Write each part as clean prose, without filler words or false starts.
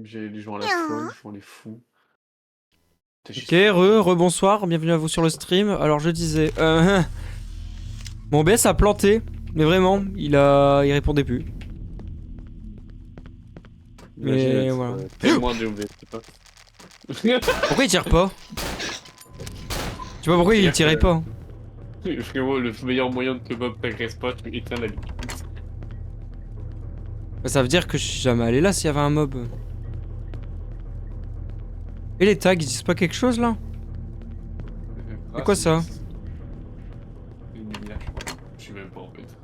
J'ai les gens à la folle, ils font les fous. Putain, Ok, rebonsoir, bienvenue à vous sur le stream. Alors je disais, mon OBS a planté, mais vraiment, il répondait plus. Imagine Mais être voilà. témoin de OBS, c'est pas. Pourquoi il tire pas? Je sais pas pourquoi il C'est-à-dire tirait que, pas. frérot, le meilleur moyen de que Bob t'agresse pas, tu éteins la lumière. Bah, ça veut dire que je suis jamais allé là s'il y avait un mob. Et les tags, ils disent pas quelque chose là? C'est quoi ça? C'est une lumière, je crois. Je sais même pas en fait.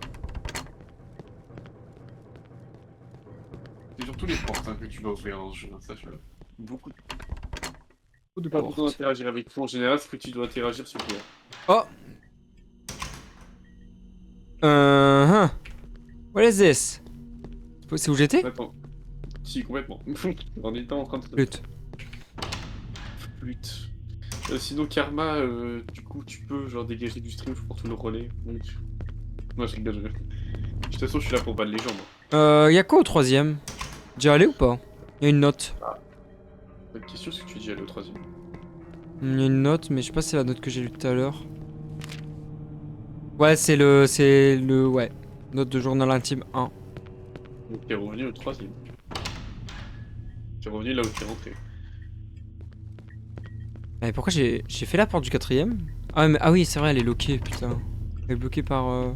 C'est surtout les portes hein, que tu vas ouvrir dans ce jeu, hein, sache-le. Beaucoup De pas besoin porte. d'interagir avec toi en général, ce que tu dois interagir, c'est clair. Oh! Huh. What is this? C'est où j'étais? Attends. Si, complètement. On était en train de Flûte. flûte. Sinon, Karma, du coup, tu peux genre dégager du stream pour tout le relais. Moi, je rigole. De toute façon, je suis là pour battre les gens, moi. Y'a quoi au troisième? Déjà allé ou pas? Y'a une note. Bonne question, c'est que tu dis aller au troisième. Y'a une note, mais je sais pas si c'est la note que j'ai lue tout à l'heure. Ouais, ouais. Note de journal intime 1. Donc, t'es revenu au troisième. T'es revenu là où t'es rentré. Mais pourquoi j'ai fait la porte du quatrième? Ah oui, c'est vrai, elle est loquée, putain. Elle est bloquée par...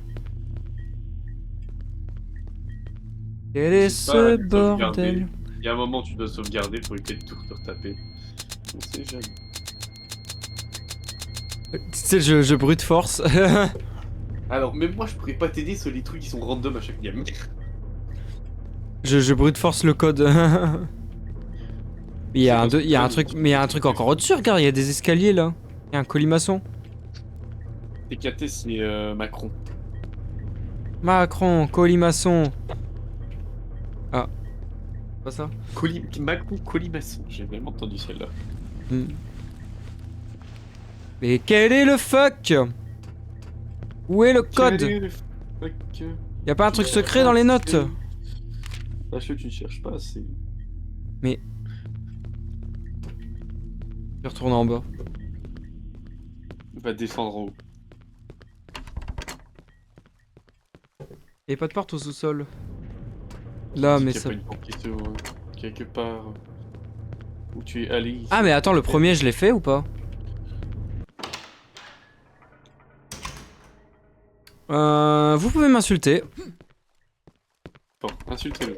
Quel est N'hésite pas à ce aller sauvegarder. bordel? Il y a un moment où tu dois sauvegarder pour éviter de tout te retaper. On sait jamais. C'est je brute force. Alors, même moi, je pourrais pas t'aider sur les trucs qui sont random à chaque game. je brute force le code. Il y a il y a un truc, mais il y a un truc encore au-dessus, regarde, il y a des escaliers là. Il y a un colimaçon. TKT, c'est Macron. Macron, colimaçon. Ah, pas ça? Macron colimaçon. J'ai même entendu celle-là. Hmm. Mais quel est le fuck? Où est le code? Fuck. Y a pas un truc secret dans les notes? Sache que tu ne cherches pas assez. Mais... Je retourne en bas. Va descendre en haut. Y'a pas de porte au sous-sol. Là, mais Qu'il y a ça... pas une porte qui se quelque part où tu es allé ici. Ah mais attends, le premier je l'ai fait ou pas? Vous pouvez m'insulter. Bon, insultez-le.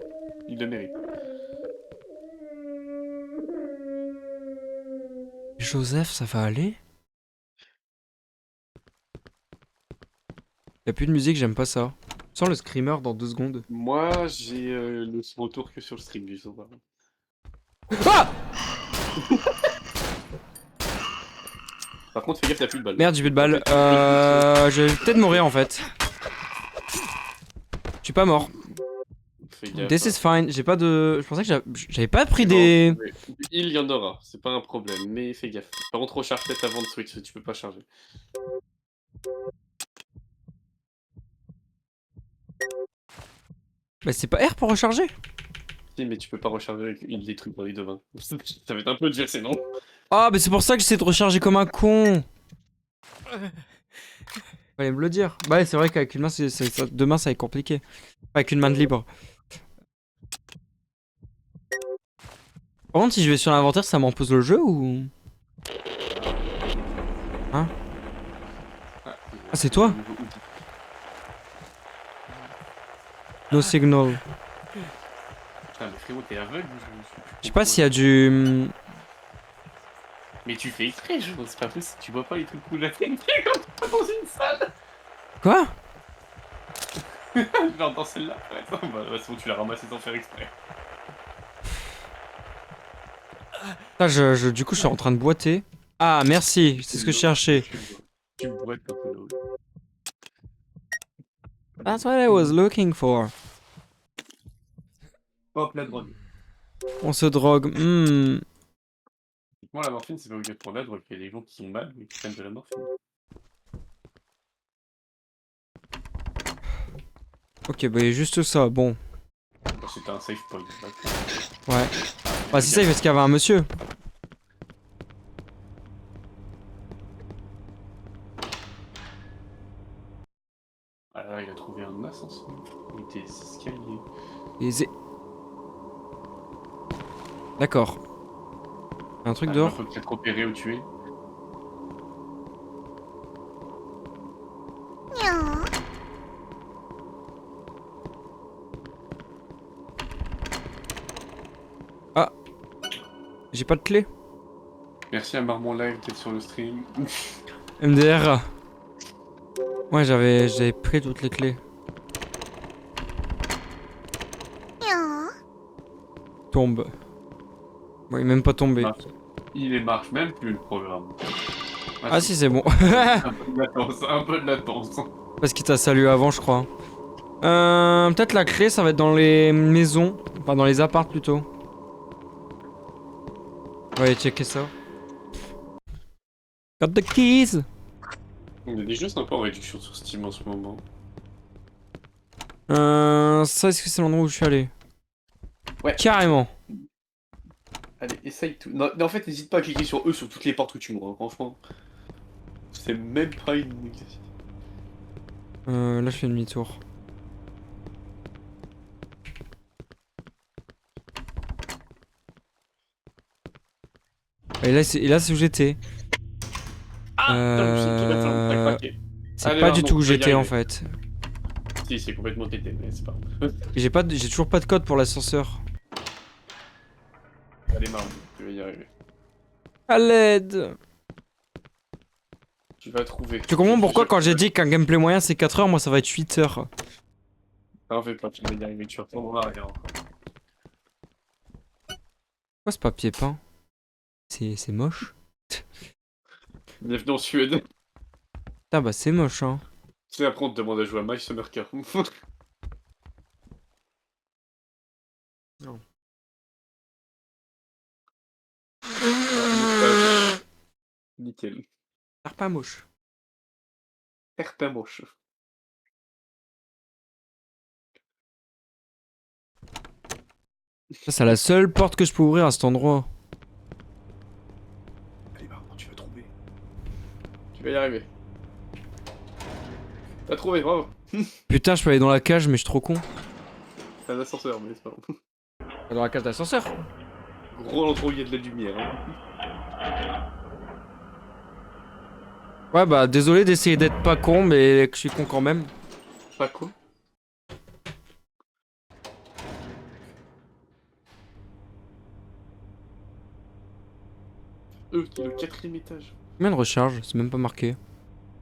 Il le mérite. Joseph, ça va aller? Y'a plus de musique, j'aime pas ça. Sans le screamer dans 2 secondes. Moi, j'ai le retour que sur le stream du soir. Ah! Par contre, fais gaffe, t'as plus de balles. Merde, j'ai plus de balles. Je vais peut-être mourir en fait. Je suis pas mort. Fais gaffe. This is fine. J'ai pas de... Je pensais que j'avais pas pris Non, des... mais il y en aura, c'est pas un problème, mais fais gaffe. Par contre, recharge peut-être avant de switch, tu peux pas charger. Bah c'est pas R pour recharger? Si, mais tu peux pas recharger avec des trucs dans les devins. Ça va être un peu dur, sinon. Ah, mais c'est pour ça que j'essaie de recharger comme un con. Fallait me le dire. Bah ouais, c'est vrai qu'avec une main, deux mains, ça va être compliqué. Avec une main de libre. Par contre, si je vais sur l'inventaire, ça m'impose le jeu ou... Hein? Ah, c'est toi? No signal. Putain, mais frérot, t'es aveugle ou Je sais pas s'il y a du... Mais tu fais exprès, je c'est pas possible, tu vois pas les trucs cool la tête quand t'es dans une salle. Quoi? Genre dans celle-là, ouais, bah, c'est bon, tu l'as ramassé sans faire exprès. Là, du coup, je suis en train de boiter. Ah, merci, c'est ce que je cherchais. Tu boites un peu là. That's what I was looking for. Hop, la drogue. On se drogue. Moi, la morphine, c'est pas obligé de prendre la drogue. Il y a des gens qui sont mal, mais qui prennent de la morphine. Ok, bah, il y a juste ça, bon. C'était un safe point. Ouais. Bah c'est ça, parce qu'il y avait un monsieur. Ah là, il a trouvé un ascenseur. Il était escaliers. Et d'accord. Un truc Ah, dehors. il faut peut-être repérer où tu es. Ah. J'ai pas de clé. Merci à Marmon Live d'être sur le stream. MDR. Ouais, j'avais pris toutes les clés. Tombe. Bon, il est même pas tombé. Il marche même plus le programme. Ah si, c'est bon. Un peu de latence, un peu de latence. Parce qu'il t'a salué avant, je crois. Peut-être la clé, ça va être dans les maisons. Enfin, dans les apparts plutôt. Ouais, checker ça. Got the keys! Il y a des jeux sympas en réduction sur Steam en ce moment. Ça, est-ce que c'est l'endroit où je suis allé? Ouais. Carrément. Allez, essaye tout. Non, en fait, n'hésite pas à cliquer sur eux sur toutes les portes où tu mourras, franchement. C'est même pas une exercice. Là, je fais demi-tour. Et là, c'est où j'étais. C'est pas du tout où j'étais en fait. Si, c'est complètement tété, mais c'est pas grave. J'ai toujours pas de code pour l'ascenseur. Allez, marre, tu vas y arriver. À l'aide! Tu vas trouver. Tu comprends pourquoi quand j'ai dit qu'un gameplay moyen c'est 4 heures, moi ça va être 8 heures. Non, fais pas, tu vas y arriver, tu retourneras rien. Pourquoi ce papier peint? C'est moche. Bienvenue en Suède. Ah bah c'est moche hein. Tu sais, après on te demande à jouer à My Summer Car. Non. Nickel. C'est pas moche. Pas moche. Ça c'est la seule porte que je peux ouvrir à cet endroit. Allez, Marmon, tu vas trouver. Tu vas y arriver. T'as trouvé, bravo. Putain, je peux aller dans la cage, mais je suis trop con. C'est un ascenseur, mais c'est pas grave. Dans la cage d'ascenseur. Gros l'endroit où il y a de la lumière. Hein. Ouais bah désolé d'essayer d'être pas con, mais que je suis con quand même. Pas quoi? T'es le 4ème étage. Combien de recharge? C'est même pas marqué.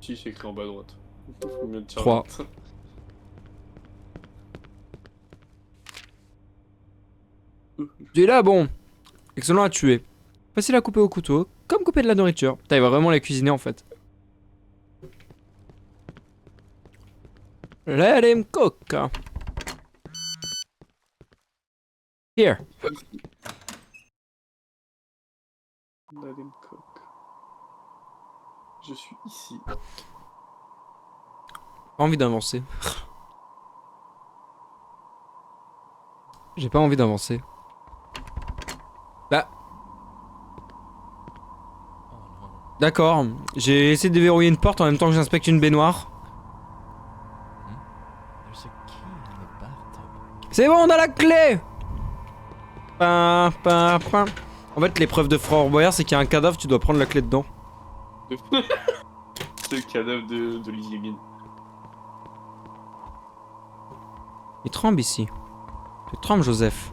Si, c'est écrit en bas à droite. Combien de 3. Tu es là, bon. Excellent à tuer. Facile à couper au couteau, comme couper de la nourriture. Putain, il va vraiment la cuisiner en fait. Let him cook. Here. Madame Coq. Je suis ici. Pas envie d'avancer. J'ai pas envie d'avancer. Bah. D'accord. J'ai essayé de déverrouiller une porte en même temps que j'inspecte une baignoire. C'est bon, on a la clé. En fait, l'épreuve de Fort Boyard, c'est qu'il y a un cadavre, tu dois prendre la clé dedans. C'est le cadavre d'Olivier Mine. Il tremble ici. Tu trembles, Joseph.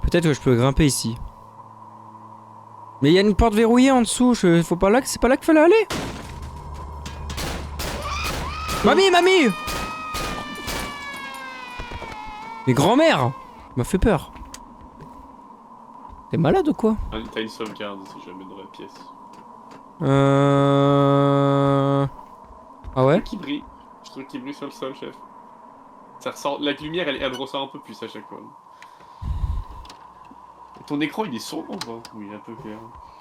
Peut-être que je peux grimper ici. Mais il y a une porte verrouillée en dessous. Faut pas là, c'est pas là qu'il fallait aller. Mamie, mamie! Mais grand-mère! M'a fait peur. T'es malade ou quoi? T'as une sauvegarde si jamais dans la pièce. Ah ouais? Qui brille. Je trouve qu'il brille sur le sol, chef. Ça ressort. La lumière, elle ressort un peu plus à chaque fois. Ton écran, il est sombre, hein. Oui, un peu clair.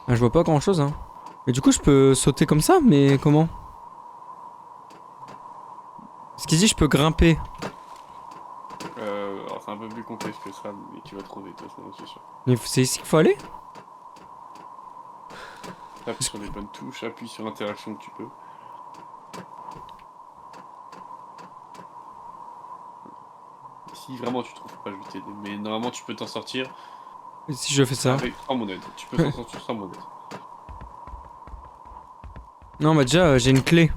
Ah, je vois pas grand-chose, hein. Mais du coup, je peux sauter comme ça, mais comment? Ce qu'il dit, je peux grimper. Alors c'est un peu plus complexe que ça, mais tu vas trouver de toute façon, c'est sûr. Mais c'est ici qu'il faut aller? Appuie sur les bonnes touches, appuie sur l'interaction que tu peux. Si vraiment tu trouves pas, je vais t'aider. Mais normalement tu peux t'en sortir Et si je fais ça? avec 3 mon aide. Tu peux t'en sortir sans mon aide. Non, bah déjà, j'ai une clé.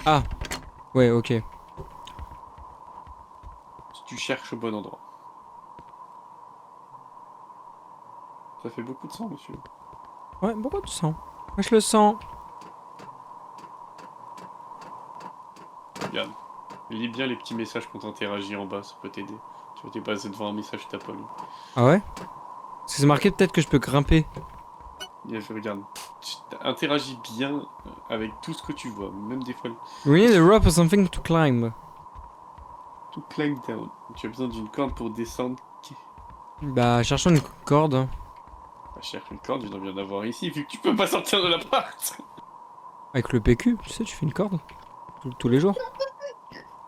Ah. Ouais, ok. Si tu cherches au bon endroit. Ça fait beaucoup de sang, monsieur. Ouais, pourquoi tu sens? Moi, je le sens. Regarde. Lis bien les petits messages qu'on t'interagit en bas, ça peut t'aider. Tu vas t'es passé devant un message que t'as pas lu. Ah ouais? Parce que c'est marqué peut-être que je peux grimper. Regarde. Tu interagis bien avec tout ce que tu vois, même des fois. We need a rope or something to climb. To climb down. Tu as besoin d'une corde pour descendre. Bah, cherchons une corde. Bah, cherche une corde, je dois bien en avoir ici, vu que tu peux pas sortir de l'appart. Avec le PQ, tu sais, tu fais une corde. Tous les jours.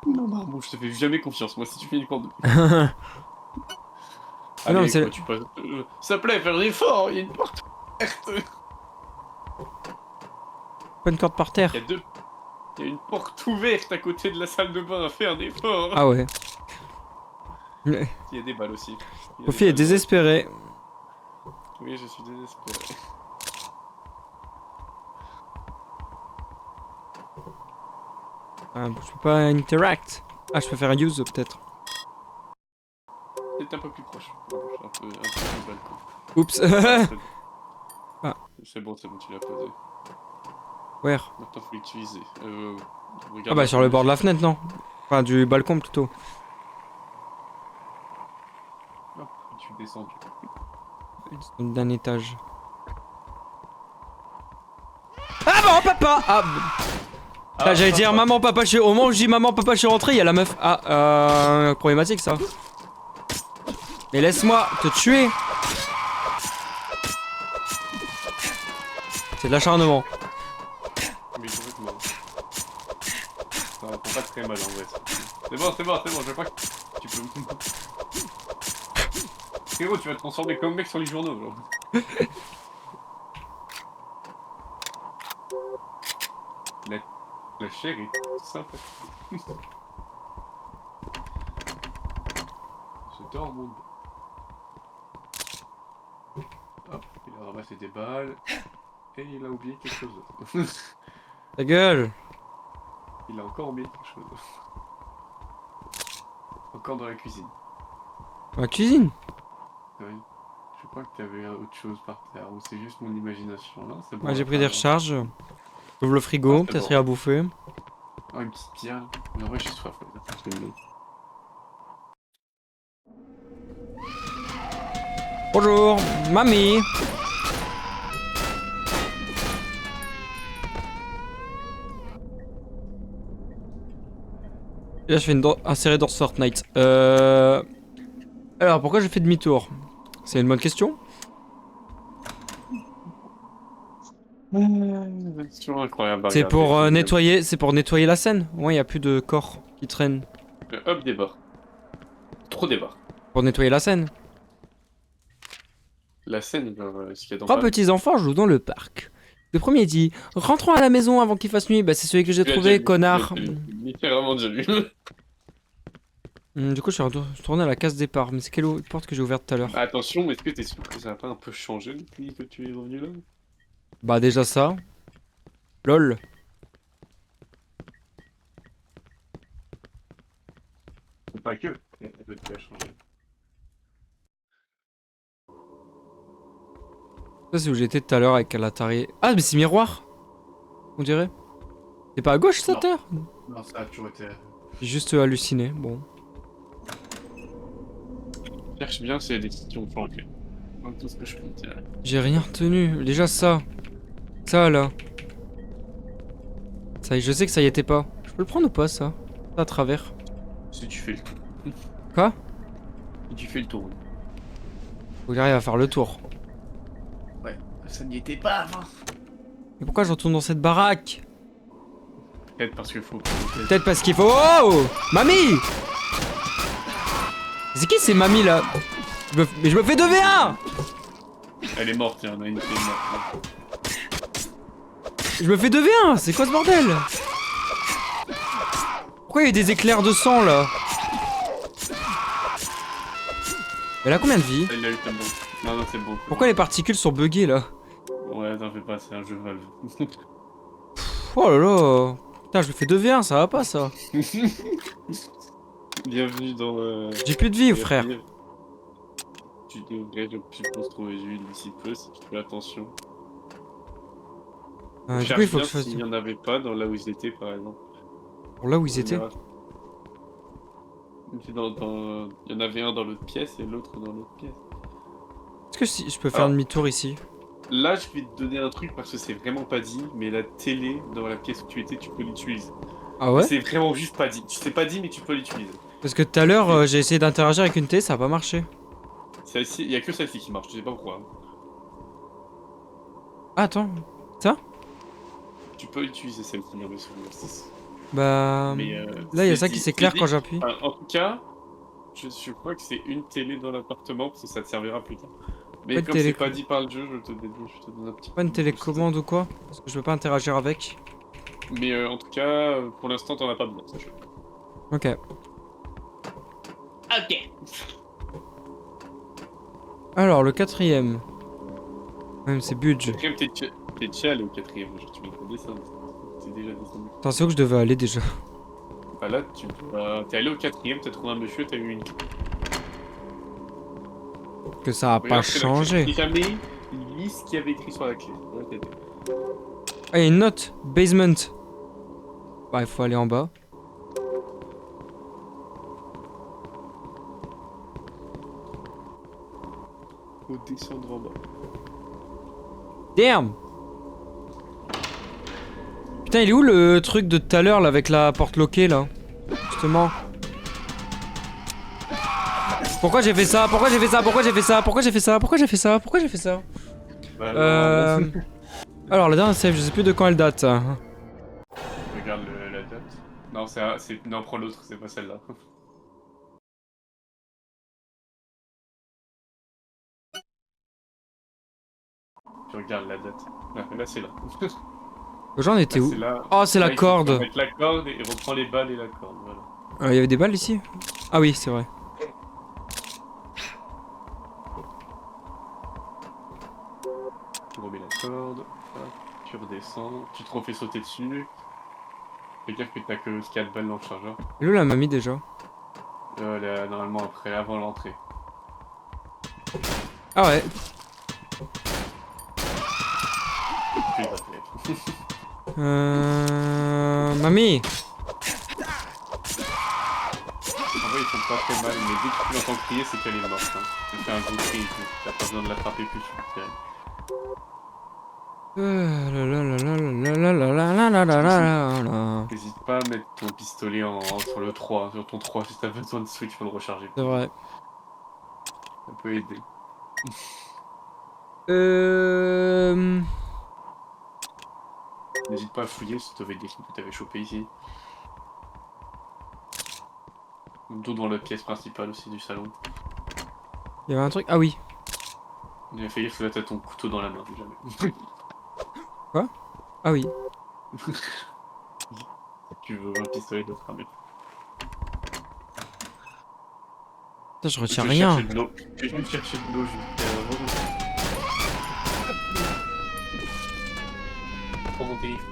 Non, Marmot, je te fais jamais confiance, moi, si tu fais une corde. Ah Allez, non, mais c'est... quoi, tu peux... Ça plaît, faire un effort, il y a une porte ouverte. Pas une corde par terre. Il y a deux... Il y a une porte ouverte à côté de la salle de bain, fais un effort. Ah ouais. Il y a des balles aussi. Sophie est désespérée. Oui, je suis désespéré. Ah, je peux pas interact. Ah, je peux faire un use peut-être. C'est un peu plus proche. Un peu plus balcon. Oups. Ah. C'est bon, tu l'as posé. Where? Maintenant, faut l'utiliser. Ah bah sur le bord de la fenêtre, non? Enfin, du balcon plutôt. Hop, tu descends. D'un étage. Ah maman, papa! Ah, j'allais dire maman, papa, je suis... Au moment où je dis maman, papa, je suis rentré, il y a la meuf. Ah, problématique ça. Mais laisse-moi te tuer. C'est de l'acharnement. Mais complètement. Ça répond pas très mal en vrai. C'est bon, je veux pas que tu peux me... Frérot, tu vas te transformer comme mec sur les journaux, genre. La chair est sympa. Je dors, mon... Hop, il a ramassé des balles. Et il a oublié quelque chose d'autre. Ta gueule. Il a encore oublié quelque chose d'autre. Encore dans la cuisine. Ma cuisine. Oui. Je crois que t'avais autre chose par terre, ou c'est juste mon imagination là, c'est bon. Ouais, j'ai pris des recharges. J'ouvre le frigo, peut-être il y a à bouffer. Ah, une petite pierre. Mais en vrai, j'ai soif. Bonjour, mamie. Et là, je fais un série dans Fortnite. Alors, pourquoi j'ai fait demi-tour? C'est une bonne question. C'est toujours incroyable. C'est pour nettoyer, la scène. Ouais, il y a plus de corps qui traînent. Hop, des barres. Trop des barres. Pour nettoyer la scène. La scène, genre, ce qu'il y a dans 3 petits enfants jouent dans le parc. Le premier dit « Rentrons à la maison avant qu'il fasse nuit. » Bah c'est celui que j'ai trouvé, connard. Littéralement déjà lu. Du coup je suis retourné à la case départ. Mais c'est quelle porte que j'ai ouverte tout à l'heure? Attention, est-ce que t'es sûr que ça a pas un peu changé depuis que tu es revenu là? Bah déjà ça. LOL. Pas que. Elle peut te faire changer. Ça c'est où j'étais tout à l'heure avec l'Atari. Ah mais c'est miroir. On dirait. C'est pas à gauche cette heure? Non, ça a toujours été... J'ai juste halluciné, bon. Cherche bien, c'est des questions flanquées. Tout ce que je peux dire. J'ai rien retenu. Déjà ça. Ça là. Ça, je sais que ça y était pas. Je peux le prendre ou pas ça? Ça à travers. Si tu fais le tour. Quoi? Si tu fais le tour. Faut que j'arrive à faire le tour. Ouais, ça n'y était pas avant. Mais pourquoi je retourne dans cette baraque? Peut-être parce qu'il faut... Peut-être parce qu'il faut... Oh! Mamie! C'est qui ces mamies là? Mais je me fais 2v1. Elle est morte, il y en a une qui est morte. Je me fais 2v1, c'est quoi ce bordel? Pourquoi il y a des éclairs de sang là? Elle a combien de vie? Elle a eu tellement. Non, non, c'est bon. Pourquoi les particules sont buggées là? Ouais, t'en fais pas, c'est un jeu Valve. Oh là là. Putain, je me fais 2v1, ça va pas ça. Bienvenue dans. J'ai plus de vie, frère. Tu devrais, je pense, trouver une d'ici peu si tu fais attention. Du coup, il faut que je fasse. S'il n'y en avait pas dans là où ils étaient, par exemple. Pour là où ils étaient? Il y en avait un dans l'autre pièce et l'autre dans l'autre pièce. Est-ce que si je peux faire demi-tour ici? Là, je vais te donner un truc parce que c'est vraiment pas dit, mais la télé dans la pièce où tu étais, tu peux l'utiliser. Ah ouais? C'est vraiment juste pas dit. C'est pas dit, mais tu peux l'utiliser. Parce que tout à l'heure, j'ai essayé d'interagir avec une télé, ça a pas marché. Celle-ci, il y a que celle-ci qui marche, je sais pas pourquoi. Ah, attends. Ça? Tu peux utiliser celle-ci dans le souvenir. Bah. Mais, là, il y a ça qui s'éclaire quand j'appuie. Enfin, en tout cas, je crois que c'est une télé dans l'appartement parce que ça te servira plus tard. Mais Pas de comme c'est pas dit par le jeu, je te donne un petit. Pas une télécommande ou quoi? Parce que je peux pas interagir avec. Mais en tout cas, pour l'instant, t'en as pas besoin, sache-le. Ok. Ok. Alors, le quatrième. Même c'est budget. Quatrième, t'es déjà allé au quatrième, genre tu viens de descendre. T'es déjà descendu. Attends, c'est où que je devais aller déjà? Bah là, t'es allé au quatrième, t'as trouvé un monsieur, t'as eu une. Que ça a pas changé. Si jamais, lis ce qu'il y avait écrit sur la clé. Ouais, Ah, il y a une note. Basement. Bah, il faut aller en bas. Faut descendre en bas. Damn! Putain, il est où le truc de tout à l'heure là avec la porte loquée là? Justement. Pourquoi j'ai fait ça? Pourquoi j'ai fait ça? Pourquoi j'ai fait ça? Pourquoi j'ai fait ça? Pourquoi j'ai fait ça? Pourquoi j'ai fait ça? Bah, Alors la dernière save, je sais plus de quand elle date. Regarde la date. Non, non, prends l'autre, c'est pas celle-là. Tu regardes la date. Là, c'est là. J'en étais où? Oh, c'est la corde. Avec la corde et reprends les balles et la corde, voilà. Il y avait des balles ici? Ah oui, c'est vrai. Tu remets la corde, hop, tu redescends, tu te refais sauter dessus. Fais gaffe que t'as que 4 balles dans le chargeur. Elle est où la mamie déjà? Là, normalement après, avant l'entrée. Ah ouais. Mamie. En vrai, ils font pas très mal, mais dès que tu l'entends crier, c'est qu'elle est morte. Hein. Elle fait un gros cri, t'as pas besoin de l'attraper plus vite. N'hésite pas à mettre ton pistolet sur le 3, sur ton 3, si t'as besoin de switch pour le recharger. C'est vrai. Ça peut aider. N'hésite pas à fouiller si t'avais des trucs que t'avais chopé ici. Tout dans la pièce principale aussi du salon. Il y avait un truc. Ah oui. Il a fait gaffe que là t'as ton couteau dans la main, jamais. Quoi? Ah oui. Tu veux un pistolet de frame. Putain, je retiens rien. Je vais chercher de l'eau jusqu'à... Prends mon téléphone.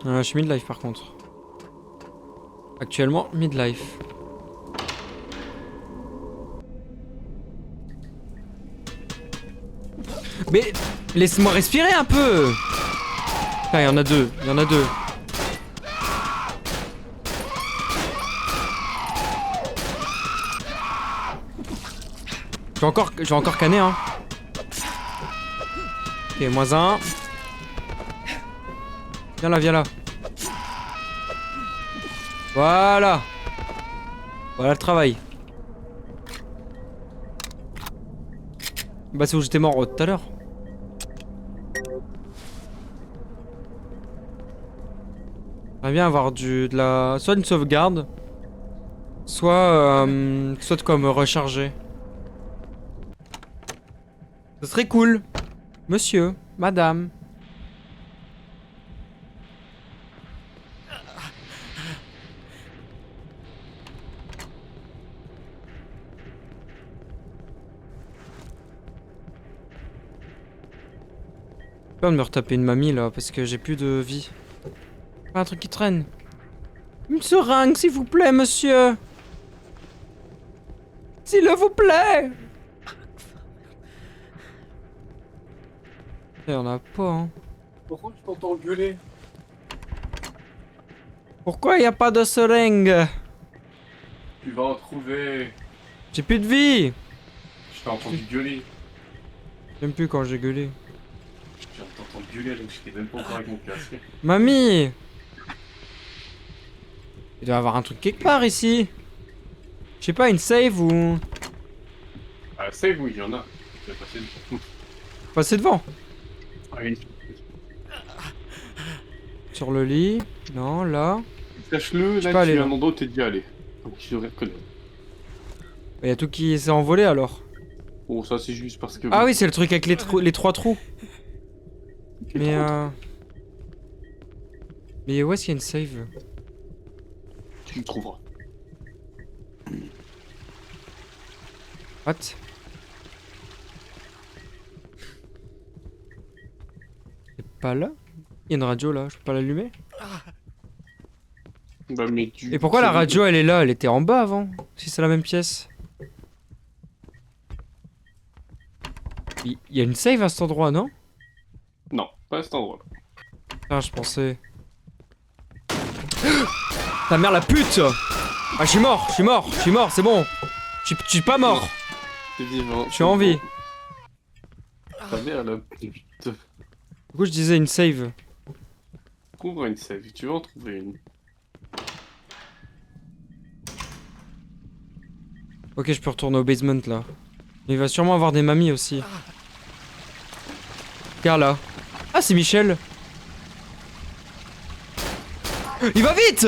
Je suis midlife par contre. Actuellement, midlife. Mais laisse-moi respirer un peu. Ah, il y en a deux, il y en a deux. Je vais encore canner, hein. Ok, moins un. Viens là, viens là. Voilà. Voilà le travail. Bah c'est où j'étais mort tout à l'heure. J'aimerais bien avoir soit une sauvegarde, soit de quoi me recharger. Ce serait cool. Monsieur, madame. J'ai peur de me retaper une mamie là parce que j'ai plus de vie. Pas un truc qui traîne. Une seringue s'il vous plaît monsieur. S'il vous plaît. Il y en a pas hein. Pourquoi tu t'entends gueuler? Pourquoi il y a pas de seringue? Tu vas en trouver. J'ai plus de vie. Je t'ai entendu gueuler. J'aime plus quand j'ai gueulé. Je t'entends gueuler donc je t'ai même pas encore avec mon casque. Mamie. Il doit y avoir un truc quelque part ici. Je sais pas, une save ou... Ah save oui, il y en a. Tu vas passer devant. Passer devant. Ah oui. Sur le lit. Non, là. Sache-le, peux là aller tu es là. un endroit où t'es déjà allé. Donc tu devrais reconnaître. Il y a tout qui s'est envolé alors. Bon ça c'est juste parce que... Ah oui, c'est le truc avec les trois trous. Mais Mais où est-ce qu'il y a une save? Tu le trouveras. What? C'est pas là? Il y a une radio là, je peux pas l'allumer? Bah mais Et pourquoi la radio elle est là? Elle était en bas avant, si c'est la même pièce. Il y a une save à cet endroit, non? Non, pas à cet endroit. Ah, je pensais... Ta mère la pute! Ah, je suis mort, c'est bon. Je suis pas mort. T'es vivant. Je suis en vie. Ta mère la pute. Du coup, je disais une save. Trouve une save, tu veux en trouver une. Ok, je peux retourner au basement là. Mais il va sûrement avoir des mamies aussi. Regarde là. Ah, c'est Michel. Il va vite!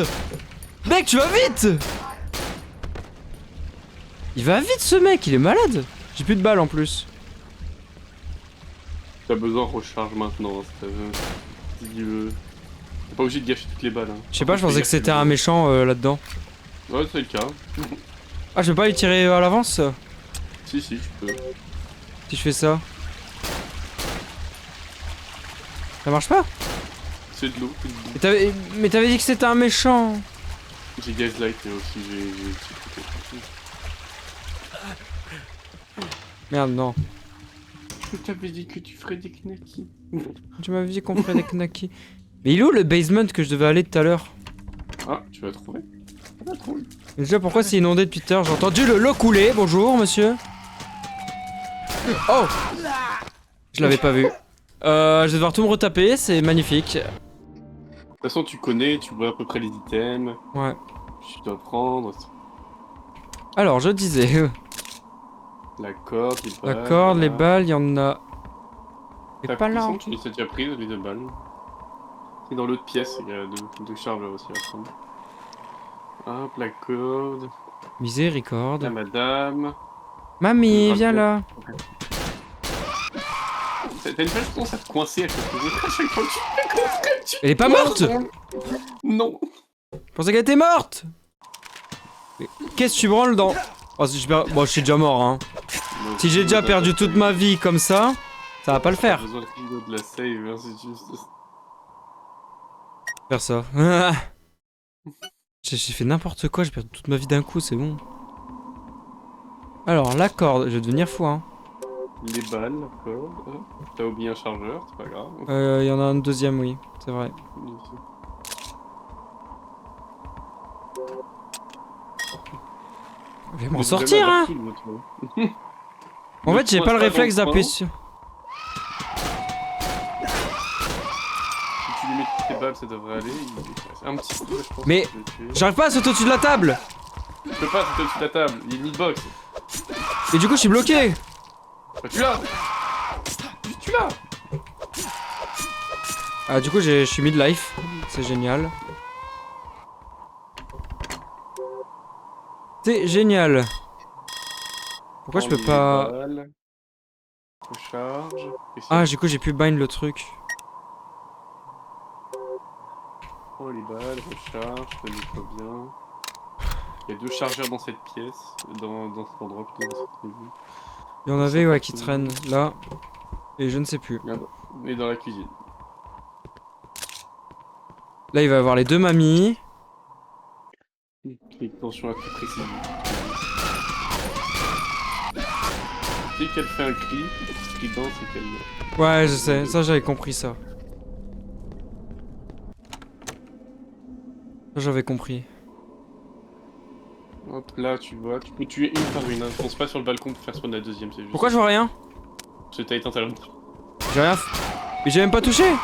Mec, tu vas vite! Il va vite ce mec, il est malade. J'ai plus de balles en plus. T'as besoin de recharge maintenant, si tu veux. T'es pas obligé de gâcher toutes les balles. Hein. Je sais pas, je pensais que c'était un méchant là-dedans. Ouais, c'est le cas. Ah, je peux pas lui tirer à l'avance? Si, tu peux. Si je fais ça. Ça marche pas? C'est de l'eau. Mais t'avais dit que c'était un méchant. J'ai Gaslight et aussi j'ai... Merde, non. Je t'avais dit que tu ferais des knackis. Tu m'avais dit qu'on ferait des knackis. Mais il est où le basement que je devais aller tout à l'heure? Ah, tu vas trouver. Tu vas trouver. Déjà, pourquoi c'est inondé depuis tout à l'heure? J'ai entendu l'eau couler. Bonjour, monsieur. Oh! Je l'avais pas vu. Je vais devoir tout me retaper, c'est magnifique. De toute façon, tu connais, tu vois à peu près les items. Ouais. Tu dois prendre. Alors, je disais... La corde, les balles. La corde, les balles, il y en a... La Et pas là. puissante, tu les as déjà prises, les 2 balles. Et dans l'autre pièce, il y a deux chargeurs aussi à prendre. Hop, la corde. Miséricorde. La madame. Mamie, viens là. T'as une page qui commence à te coincer à chaque fois que tu... Elle est pas morte? Non. Je pensais qu'elle était morte. Mais qu'est-ce que tu branles dans... Oh, si bon, je suis déjà mort, hein. Si j'ai déjà perdu toute ma vie comme ça va pas le faire. J'ai besoin de la save, hein, c'est juste... Faire ça. J'ai fait n'importe quoi, j'ai perdu toute ma vie d'un coup, c'est bon. Alors, la corde, je vais devenir fou, hein. Les balles, d'accord. T'as oublié un chargeur, c'est pas grave. Il y en a un deuxième, oui, c'est vrai. Je vais m'en sortir, hein. En fait, j'ai pas le réflexe d'appuyer sur... Si tu lui mets toutes tes balles, ça devrait aller. Un petit peu, je pense. Mais j'arrive pas à sauter au-dessus de la table. Je peux pas sauter au-dessus de la table, il y a une hitbox. Et du coup, je suis bloqué. Bah, tu l'as. Tu l'as. Ah, du coup, je suis mid-life. C'est génial. C'est génial. Pourquoi je peux pas... Recharge. Ah, du coup, j'ai pu bind le truc. Oh, les balles, recharge, ça nettoie bien. Il y a 2 chargeurs dans cette pièce, dans cet endroit plutôt, dans cette maison. Il y en avait, ouais, qui traînent là. Et je ne sais plus. Et dans la cuisine. Là, il va y avoir les 2 mamies. Attention à tout préciser. Dès qu'elle fait un cri, strident, c'est qu'elle... Ouais, je sais, ça j'avais compris ça. Ça j'avais compris. Hop, là, tu vois, tu peux tuer une par une, hein. Fonce pas sur le balcon pour faire spawn la deuxième, c'est juste... Pourquoi je vois rien? Parce que t'as éteint ta lampe. J'ai rien Mais j'ai même pas touché.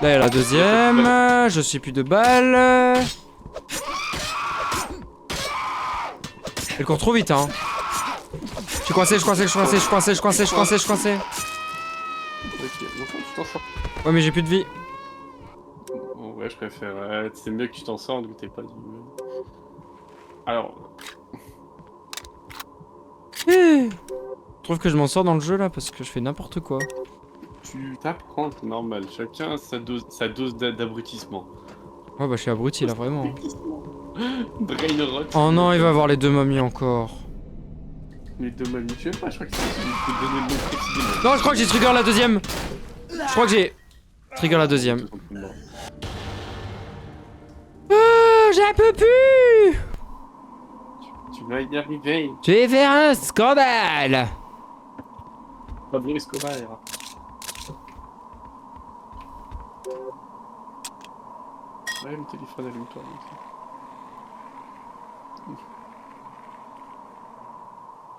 Là, il y a la deuxième. Je suis plus de balles. Elle court trop vite, hein. Je suis coincé, je suis coincé, je suis coincé, je suis coincé, je suis coincé, je suis coincé, je suis coincé. Ok, bon, tu t'en sors. Ouais, mais j'ai plus de vie. Bon, ouais, je préfère... c'est mieux que tu t'en sors, donc t'es pas du... Alors... Je trouve que je m'en sors dans le jeu, là, parce que je fais n'importe quoi. Tu t'apprends, c'est normal. Chacun a sa dose d'abrutissement. Ouais, bah, je suis abruti, là, vraiment. Brain rot. Oh non, il va avoir les 2 mamies encore. Les 2 mamies, je sais pas, je crois que c'est celui qui peut donner le nom précisément. Non, je crois que j'ai trigger la deuxième. Je crois que j'ai trigger la deuxième. J'en peux plus. Tu vas y arriver. Je vais faire un scandale. Pablo Escobar. Ouais, le téléphone allume-toi.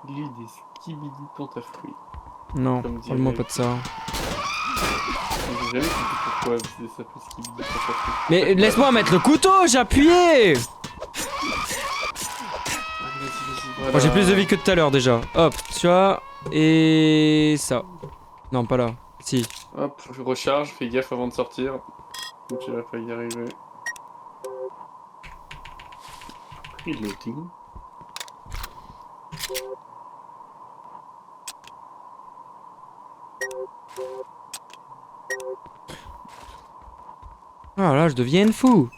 Lis des skibidi pantafruits. Non, parle-moi pas de ça. J'ai jamais compris pourquoi ça s'appelle skibidi pantafruits. Mais laisse-moi mettre le couteau, j'ai appuyé. Voilà. Bon, j'ai plus de vie que tout à l'heure déjà. Hop, tu vois. Et ça. Non, pas là. Si. Hop, je recharge, fais gaffe avant de sortir. Donc tu vas pas y arriver. Reloading. Ah là, je deviens fou.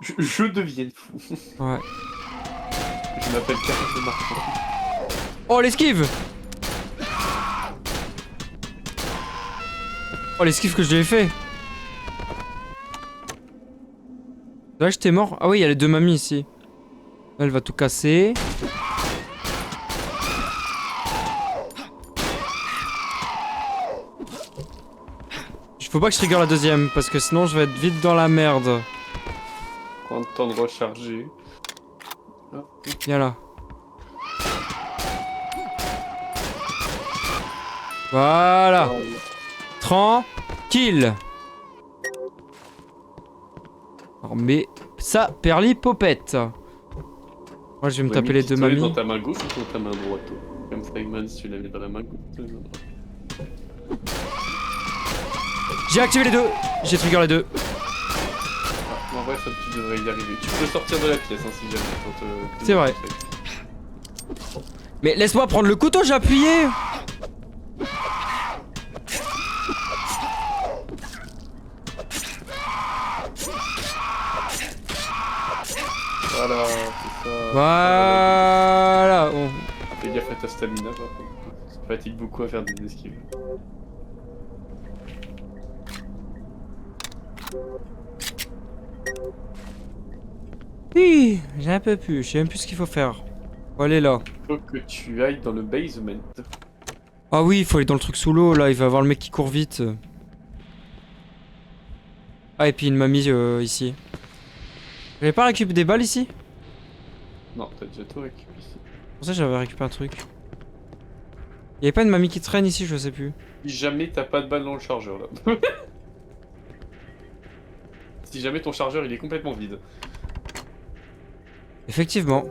Je deviens fou. Ouais. Je m'appelle Carole Marchand. Oh, l'esquive. Oh, l'esquive que je lui ai fait. Là, j'étais mort. Ah oui, il y a les 2 mamies ici. Là, elle va tout casser. Il faut pas que je trigger la deuxième, parce que sinon je vais être vite dans la merde. Prends le temps de recharger. Viens là. Voilà. Tranquille. Alors, mais ça, perlipopette. Moi, je vais me taper les 2 mamies. Dans ta main gauche ou dans ta main droite, toi? Comme Fragman, si tu l'avais dans la main gauche, tu l'avais dans la main droite. J'ai activé les 2. J'ai trigger les 2. En vrai, ça, tu devrais y arriver. Tu peux sortir de la pièce, hein, si jamais. C'est vrai. Mais laisse-moi prendre le couteau, j'ai appuyé. Voilà, c'est ça. Voilà. Bon. Fais gaffe à ta stamina, par contre. Ça fatigue beaucoup à faire des esquives. Oui, j'ai un peu plus, je sais même plus ce qu'il faut faire. Faut aller là. Faut que tu ailles dans le basement. Ah oui, il faut aller dans le truc sous l'eau, là, il va y avoir le mec qui court vite. Ah, et puis une mamie ici. J'avais pas récupéré des balles ici? Non, t'as déjà tout récupéré ici. Pour ça, j'avais récupéré un truc. Y'avait pas une mamie qui traîne ici, je sais plus. Si jamais t'as pas de balle dans le chargeur là. Si jamais ton chargeur il est complètement vide. Effectivement.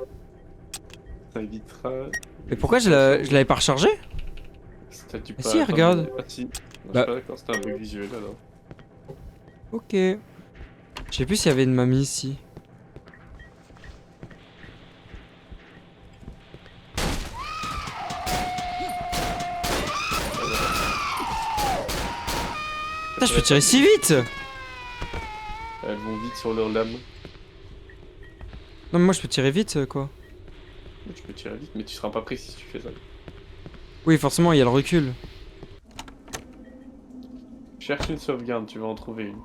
Ça évitera. Mais pourquoi je l'avais pas rechargé? Statut Ah pas. si, regarde. Ah si. Non, je Bah. suis pas d'accord, c'était un bug visuel alors. Ok. Je sais plus s'il y avait une mamie ici. Putain, je peux tirer si vite! Elles vont vite sur leur lame. Non, mais moi je peux tirer vite, quoi. Tu peux tirer vite, mais tu seras pas précis si tu fais ça. Oui, forcément, il y a le recul. Cherche une sauvegarde, tu vas en trouver une.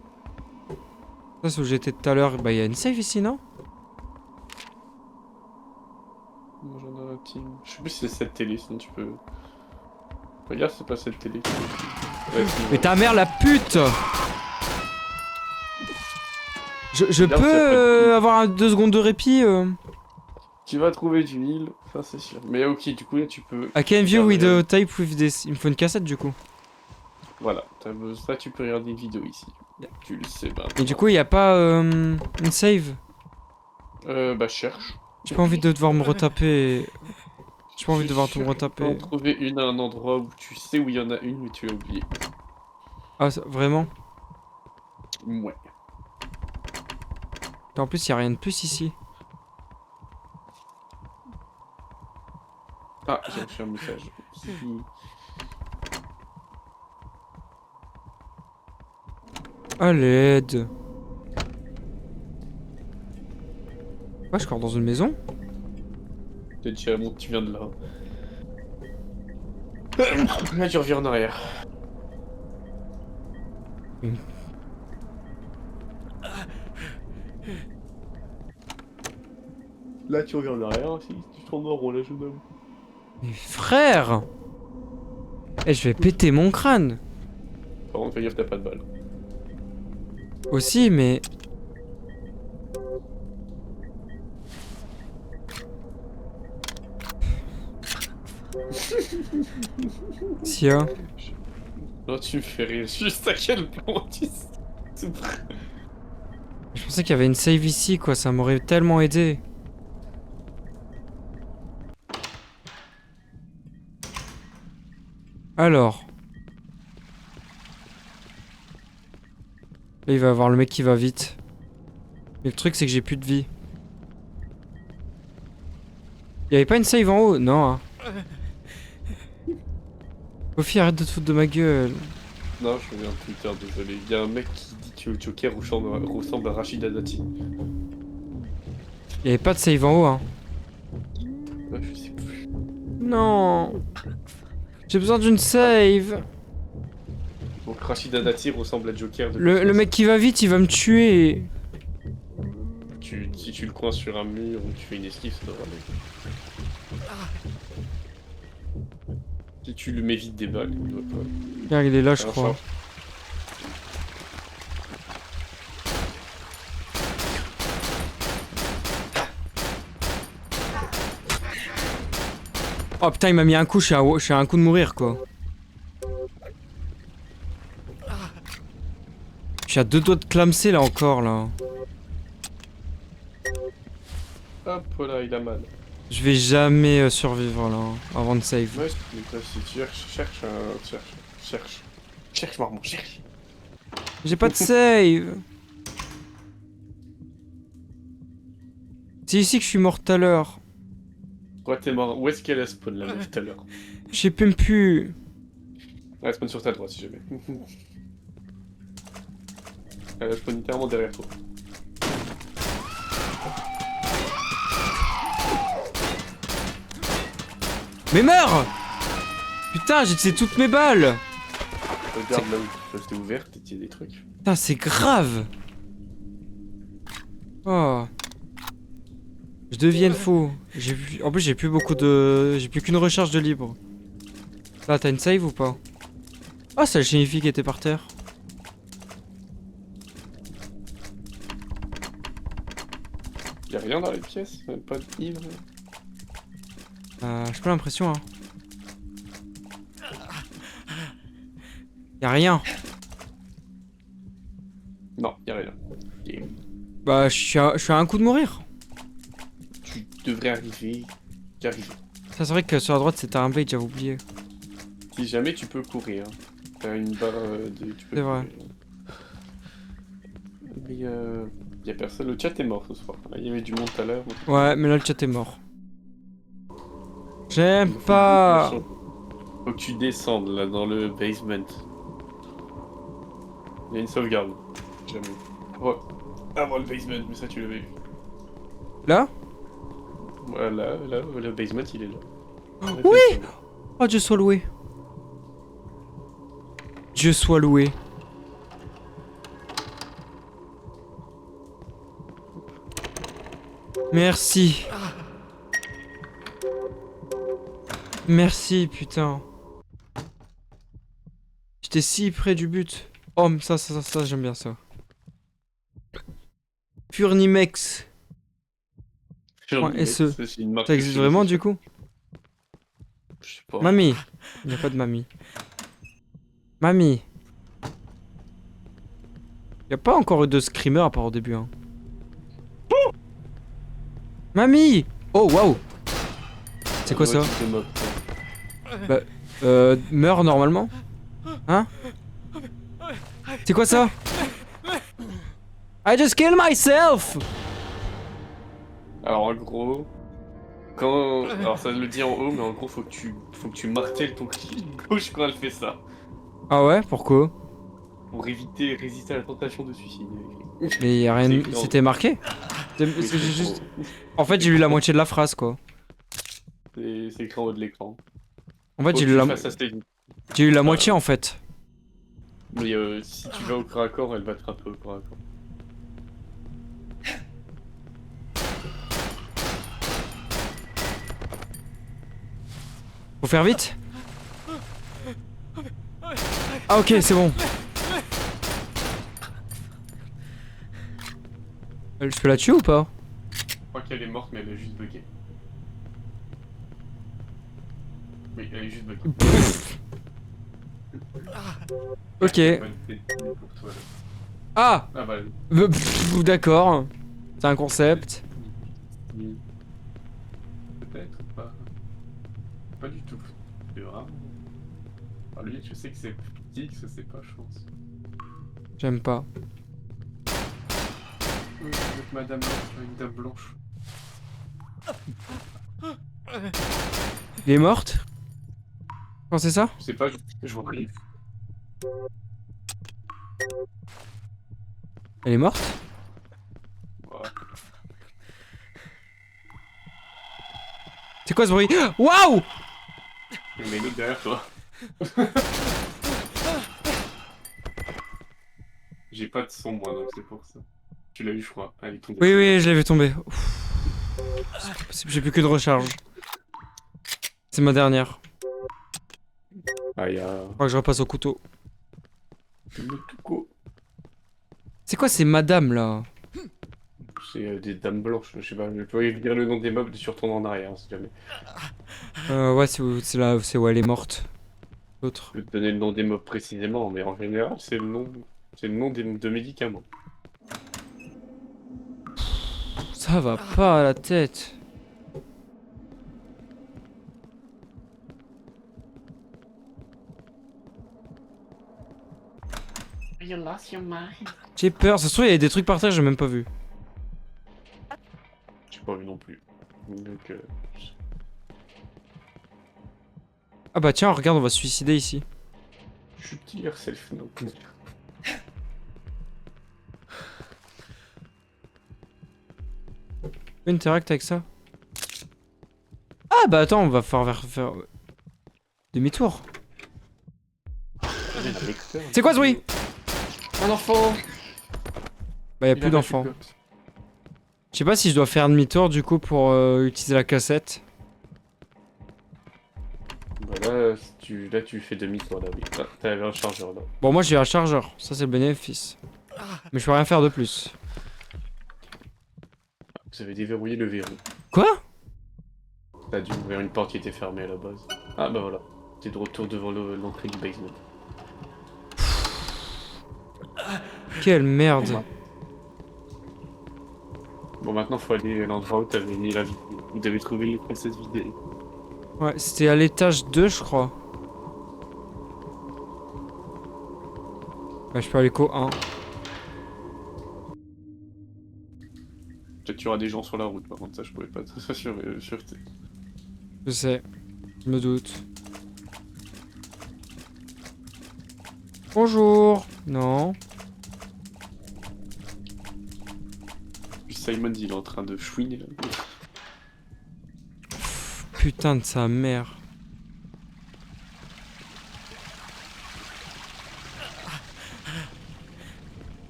Ça, c'est où j'étais tout à l'heure. Bah, il y a une save ici, non? Moi j'en ai un petit. Je sais plus si c'est cette télé, sinon tu peux. Regarde, c'est pas cette télé. Ouais, Mais ta mère, la pute! Je Regarde, peux c'est pas de- avoir 2 secondes de répit Tu vas trouver du Nil, ça c'est sûr. Mais ok, du coup là tu peux. I can view with regarder- the tape with this. Il me faut une cassette du coup. Voilà, ça tu peux regarder une vidéo ici. Tu le sais, bah. Et du coup, il y a pas une save? Bah cherche. J'ai pas envie de devoir me retaper. J'ai pas envie de devoir me Tu peux en retaper. trouver une à un endroit où tu sais où il y en a une, mais tu as oublié. Ah, vraiment? Ouais. En plus, il y a rien de plus ici. Ah, j'ai reçu un message. À l'aide. Ouais, je cours dans une maison? Tu viens de là. Là, tu reviens en arrière. Là, tu reviens en arrière, si tu tournes en rond, là, jeune homme. Mais frère! Eh, je vais péter mon crâne! Par contre, fais gaffe, t'as pas de balle. Aussi, mais. Sia. Non, tu me fais rire, juste à quel point tu... Je pensais qu'il y avait une save ici, quoi. Ça m'aurait tellement aidé. Alors. Là, il va y avoir le mec qui va vite. Mais le truc, c'est que j'ai plus de vie. Il y avait pas une save en haut? Non, hein. Sophie, arrête de te foutre de ma gueule. Non, je reviens Twitter, désolé. Il y a un mec qui dit que Joker ressemble à Rachida Dati. Il y avait pas de save en haut, hein. Ouais, je sais plus. Non. J'ai besoin d'une save. Donc Rachida Dati ressemble à Joker de Le mec qui va vite, il va me tuer. Si tu le coinces sur un mur ou tu fais une esquive, ça devrait aller. Si tu lui mets vite des balles, il va pas. Regarde, il est là, je Un crois. short. Oh putain, il m'a mis un coup, je suis à un coup de mourir, quoi. Je suis à 2 doigts de clamser, là, encore, là. Hop là, il a mal. Je vais jamais survivre, là, avant de save. Ouais, mais toi, si tu cherche, marmot, cherche. J'ai pas de save. C'est ici que je suis mort tout à l'heure. Ouais, t'es mort. Où est-ce qu'elle a spawn la meuf tout à l'heure? Je sais même plus. Elle spawn sur ta droite si jamais. Elle a spawn littéralement derrière toi. Mais meurs! Putain, j'ai utilisé toutes mes balles. Regarde là où tu restais ouverte et il y a des trucs. Putain, c'est grave. Oh. Je devienne fou. En plus j'ai plus beaucoup de... J'ai plus qu'une recharge de libre. Là t'as une save ou pas? Ah c'est la chimie qui était par terre. Y'a rien dans les pièces, même pas de livre. J'ai pas l'impression hein. Y'a rien. Non, y'a rien. Et Bah je suis à un coup de mourir. tu devrais arriver. T'y arrives. Ça c'est vrai que sur la droite c'était un bait, j'avais oublié. Si jamais tu peux courir. T'as une barre de. Tu peux C'est vrai. courir. Mais y'a personne. Le chat est mort ce soir. Il y avait du monde tout à l'heure. Ouais mais là le chat est mort. J'aime pas. Faut que tu descendes là dans le basement. Il y a une sauvegarde. Jamais. Oh. Avant le basement, mais ça tu l'avais vu. Là? Voilà, là, le basement il est là. Oui! Oh Dieu soit loué. Dieu soit loué. Merci. Merci putain. J'étais si près du but. Oh mais ça j'aime bien ça. Furnimex. SE. Ça existe vraiment du coup? Je sais pas. Mamie. Il n'y a pas de mamie. Mamie. Il n'y a pas encore eu de screamer à part au début hein. Mamie. Oh waouh. C'est quoi ça? Bah, meurs normalement? Hein? C'est quoi ça? I just kill myself! Alors en gros, quand... Alors ça le dit en haut, mais en gros faut que tu martèles ton clic gauche quand elle fait ça. Ah ouais? Pourquoi? Pour résister à la tentation de suicide. Mais y a rien... C'est C'était marqué? C'est juste... En fait j'ai lu la moitié de la phrase quoi. C'est écrit en haut de l'écran. En fait j'ai lu la moitié en fait. Mais si tu vas au corps à corps, elle va te frapper au corps à corps. Faut faire vite? Ah ok c'est bon. Je peux la tuer ou pas? Je crois qu'elle est morte mais elle a juste bugué. Oui, elle est juste buguée. Ok. Ah! Ah bah... D'accord. C'est un concept. Peut-être pas. Pas du tout. C'est vraiment... Alors lui, je sais que c'est petit, que ça c'est pas, je pense. J'aime pas. Avec Madame Blanche, une dame blanche. Elle est morte? Quand c'est ça? Je sais pas, je vois rien. Elle est morte? Voilà. C'est quoi ce bruit? Waouh! Mais une autre derrière toi. J'ai pas de son moi donc c'est pour ça. Tu l'as eu je crois. Elle est tombée. Oui oui je l'ai vu tomber. C'est pas possible, j'ai plus qu'une recharge. C'est ma dernière. Ah y'a... Je crois que je repasse au couteau. Le touco. C'est quoi ces madames là? C'est des dames blanches, je sais pas, je peux dire le nom des meubles sur ton en arrière si jamais. Ouais c'est là, c'est où elle est morte. L'autre. Je peux te donner le nom des mobs précisément, mais en général c'est le nom de médicaments. Ça va pas à la tête. J'ai peur, ça se trouve il y a des trucs par terre, j'ai même pas vu. J'ai pas vu non plus. Donc Ah bah tiens, regarde, on va se suicider ici. je suis petit yourself non plus. Interact avec ça. Ah bah attends, on va faire demi-tour. C'est quoi ce bruit? Un enfant. Bah y'a plus d'enfants. sais pas si je dois faire demi-tour du coup pour utiliser la cassette. Bah là, tu fais demi-tour là, oui. Ah, t'avais un chargeur là. Bon, moi j'ai un chargeur, ça c'est le bénéfice. Mais je peux rien faire de plus. Vous avez déverrouillé le verrou. Quoi? T'as dû ouvrir une porte qui était fermée à la base. Ah bah voilà. T'es de retour devant l'entrée du basement. Quelle merde. Bon, maintenant faut aller à l'endroit où t'avais mis la vidéo. Vous avez trouvé les princesses vidéo. Ouais, c'était à l'étage 2 je crois. Ouais, je peux aller qu'au 1. Peut-être qu'il y aura des gens sur la route, par contre ça je pouvais pas t'assurer, sûreté. Je sais, je me doute. Bonjour. Non. Puis Simon il est en train de chouiner là. Putain de sa mère.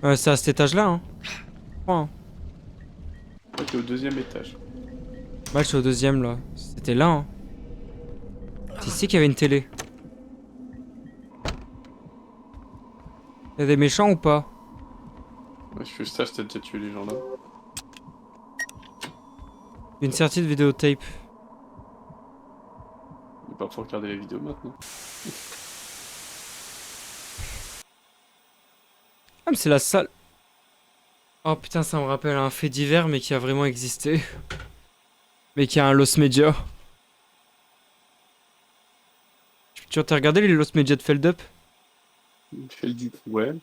C'est à cet étage là hein. Je crois, hein. Ah, t'es au deuxième étage. Moi je suis au deuxième là. C'était là hein. C'est ici qu'il y avait une télé. Y'a des méchants ou pas? Ouais, je fais ça, je t'ai déjà tué les gens là. Une sortie de vidéotape. Il va pas faut regarder la vidéo maintenant. Ah mais c'est la salle. Oh putain ça me rappelle un fait divers mais qui a vraiment existé. Mais qui a un Lost Media. Tu as regardé les Lost Media de Feldup? Il fait le dit. Ouais. Tu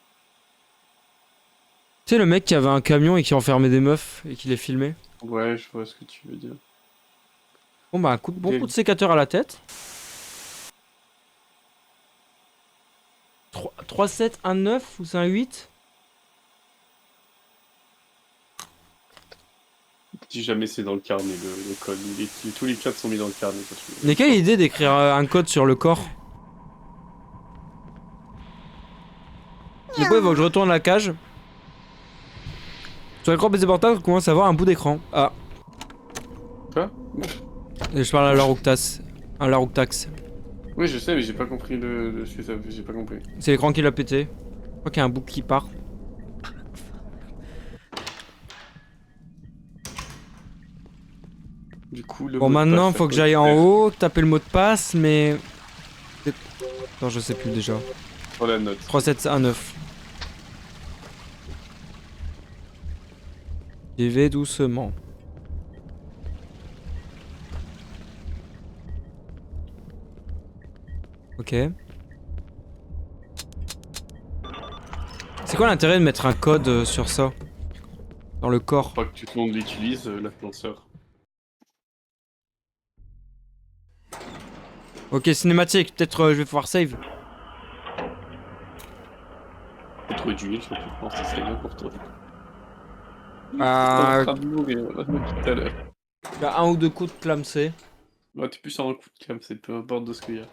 sais le mec qui avait un camion et qui enfermait des meufs et qui les filmait? Ouais, je vois ce que tu veux dire. Bon bah un bon coup de sécateur à la tête. 3, 7, 1, 9 ou c'est un 8? Si jamais c'est dans le carnet, le code. Tous les codes sont mis dans le carnet. Quand tu veux. Mais quelle idée d'écrire un code sur le corps? Du coup il faut que je retourne la cage. Sur l'écran PC portable, on commence à voir un bout d'écran. Ah. Quoi? Et je parle à Larouktas. Un Larouktax. Oui, je sais, mais j'ai pas compris ce que ça veut. J'ai pas compris. C'est l'écran qui l'a pété. Je crois qu'il y a un bout qui part. Du coup, le Bon mot de maintenant passe, faut ça que j'aille en faire haut, taper le mot de passe, mais... Non je sais plus déjà. sur la note. 3, 7, 1, 9. J'y vais doucement. Ok. C'est quoi l'intérêt de mettre un code sur ça? Dans le corps? Pas que tout le monde l'utilise, l'influenceur. Ok, cinématique, peut-être je vais pouvoir save. Faut trouver du heal, surtout, je pense que ça serait bien pour toi. Euh... T'es en train de mourir, là, depuis tout à l'heure. Il y a un ou deux coups de clamsé. Ouais, t'es plus sur un coup de cam, c'est peu importe de ce qu'il y a.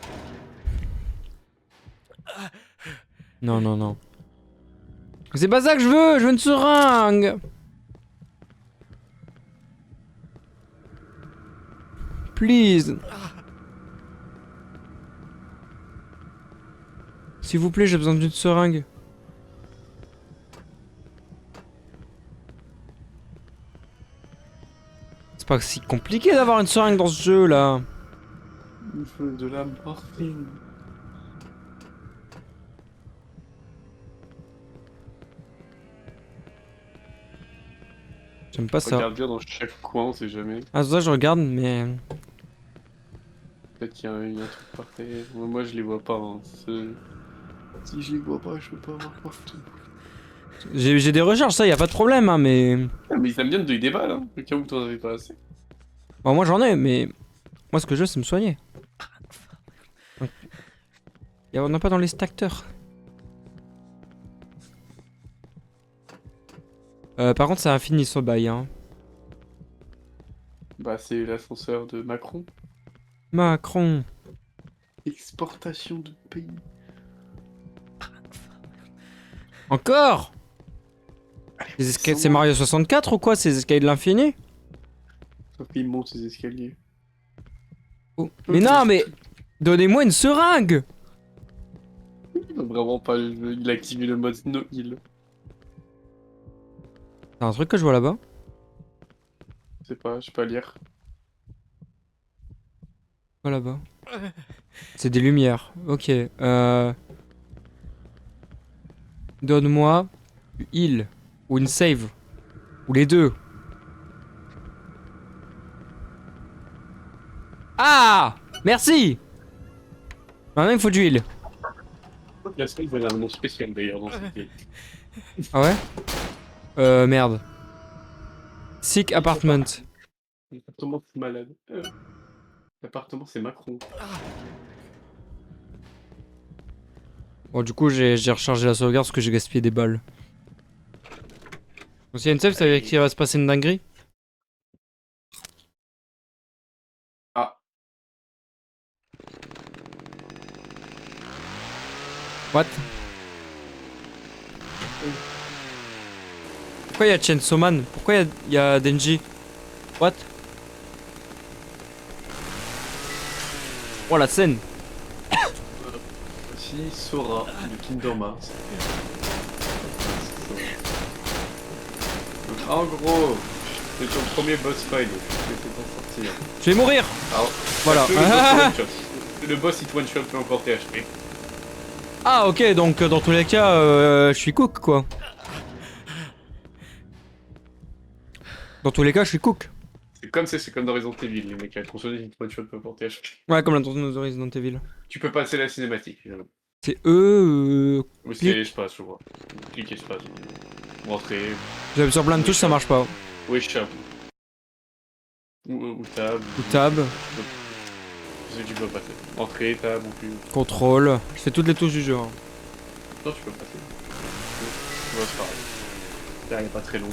Non, non, non. C'est pas ça que je veux une seringue. Please. S'il vous plaît, j'ai besoin d'une seringue. C'est pas si compliqué d'avoir une seringue dans ce jeu là. Il faut de la morphine. J'aime pas ça. Regarde bien dans chaque coin, on sait jamais. Ah, ça je regarde, mais. Peut-être qu'il y a un truc par terre. Moi, je les vois pas. Hein. Si je les vois pas, je peux pas voir partout. J'ai des recharges, ça y a pas de problème, hein, mais. Ah, mais ils aiment bien te donner des balles, hein, au cas où t'en avais pas assez. Bon, moi j'en ai, mais. Moi ce que je veux, c'est me soigner. On n'a pas dans les stacteurs. Par contre, c'est infini ce bail, hein. Bah, c'est l'ascenseur de Macron. Macron. Exportation de pays. Encore? Allez, C'est Mario 64 ou quoi? C'est les escaliers de l'infini? Sauf qu'il monte ces escaliers. Oh. Mais non, mais donnez-moi une seringue! Vraiment pas, il a activé le mode no heal. T'as un truc que je vois là-bas? Je sais pas, je sais pas lire. Quoi là-bas? C'est des lumières. Ok. Donne-moi une heal. Ou une save. Ou les deux. Ah! Merci! Maintenant il me faut du heal. La save, elle a un nom spécial d'ailleurs dans cette game. Ah ouais? Merde. Sick apartment. L'appartement, c'est malade. L'appartement, c'est Macron. Bon, du coup, j'ai rechargé la sauvegarde parce que j'ai gaspillé des balles. Donc, s'il y a une save, ça veut dire qu'il va se passer une dinguerie? Ah. What? Pourquoi il y a Chainsaw Man? Pourquoi il y a Denji? What? Oh la scène! Aussi Sora de Kingdom Hearts. Donc, en gros, c'est ton premier boss fight, donc tu peux t'en sortir. Je vais mourir! Alors, Voilà. Le boss il te one shot peu importe tes HP. Ah ok, donc dans tous les cas, je suis cook quoi. Dans tous les cas, je suis cook. C'est comme dans Resident Evil, les mecs, la tronçonneuse ils te one shot peu importe tes HP. Ouais, comme l'intention de Resident Evil. Tu peux passer la cinématique. C'est eux. Ou c'est espace, je vois. Clique espace. Rentrer. J'appuie sur plein de touches, ça marche pas. Ou échappe. Ou tab. Ou tab. C'est que tu peux passer. Entrée, tab ou plus. Contrôle. Je fais toutes les touches du jeu. Hein. Non, tu peux passer. Ouais, c'est pareil. Là, il est pas très long.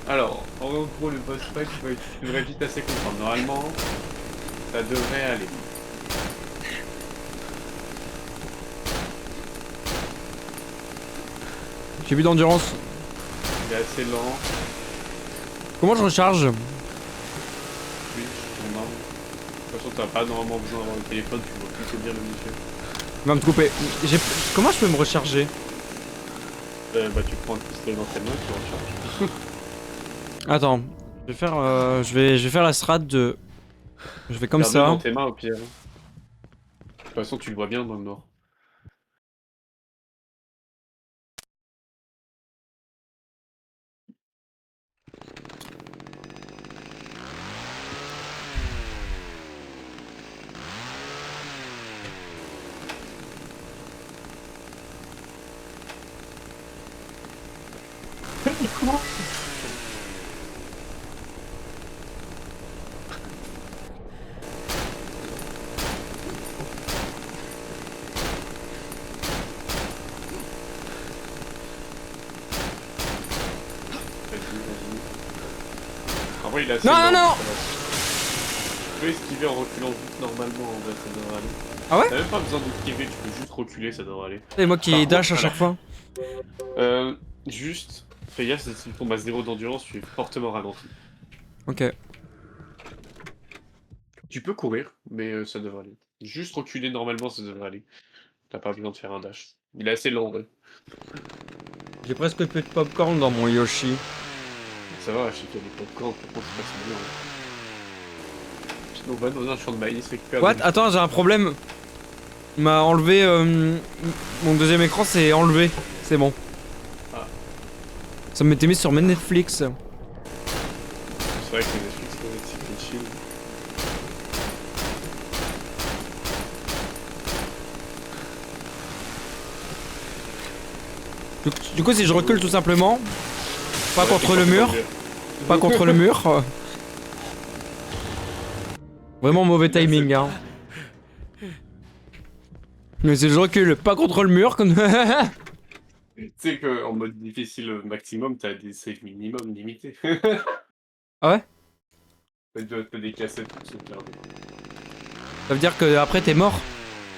Alors, en gros, le boss fight, tu devrais vite assez comprendre. Normalement, ça devrait aller. J'ai plus d'endurance. Il est assez lent. Comment je recharge? Oui, c'est normal. De toute façon, t'as pas normalement besoin d'avoir le téléphone, tu vois plutôt bien le monsieur. Il va me couper. Comment je peux me recharger? Bah, tu prends le pistolet dans tes mains, tu recharges. Attends. Je vais faire, je vais faire la strat de... Je vais comme Garde-le ça. dans tes mains au pire. De toute façon, tu le vois bien dans le nord. En vrai, il a assez Non, lent, non, non. ça va. Tu peux esquiver en reculant vite normalement, en vrai, ça devrait aller. Ah ouais? T'as même pas besoin d'esquiver, tu peux juste reculer, ça devrait aller. C'est moi qui Par dash à contre, chaque fois. Juste, fais gaffe, si tu tombes à 0 d'endurance, tu es fortement ralenti. Ok. Tu peux courir, mais ça devrait aller. Juste reculer normalement, ça devrait aller. T'as pas besoin de faire un dash. Il est assez lent, ouais. J'ai presque plus de popcorn dans mon Yoshi. Ça va, je sais qu'il y a des popcorn, par contre, c'est pas si bien. Sinon, va dans un champ de maïs, récupère. What? Attends, j'ai un problème. Il m'a enlevé... mon deuxième écran s'est enlevé. C'est bon. Ah. Ça m'était mis sur mes Netflix. C'est vrai que les Netflix, c'est chill. Du coup, si je recule tout simplement, pas contre le mur, pas contre le mur. Vraiment mauvais timing, hein. Mais si je recule pas contre le mur, comme... Tu sais qu'en mode difficile maximum, t'as des saves minimum limités. Ah ouais? T'as des cassettes pour sauvegarder. Ça veut dire que après t'es mort.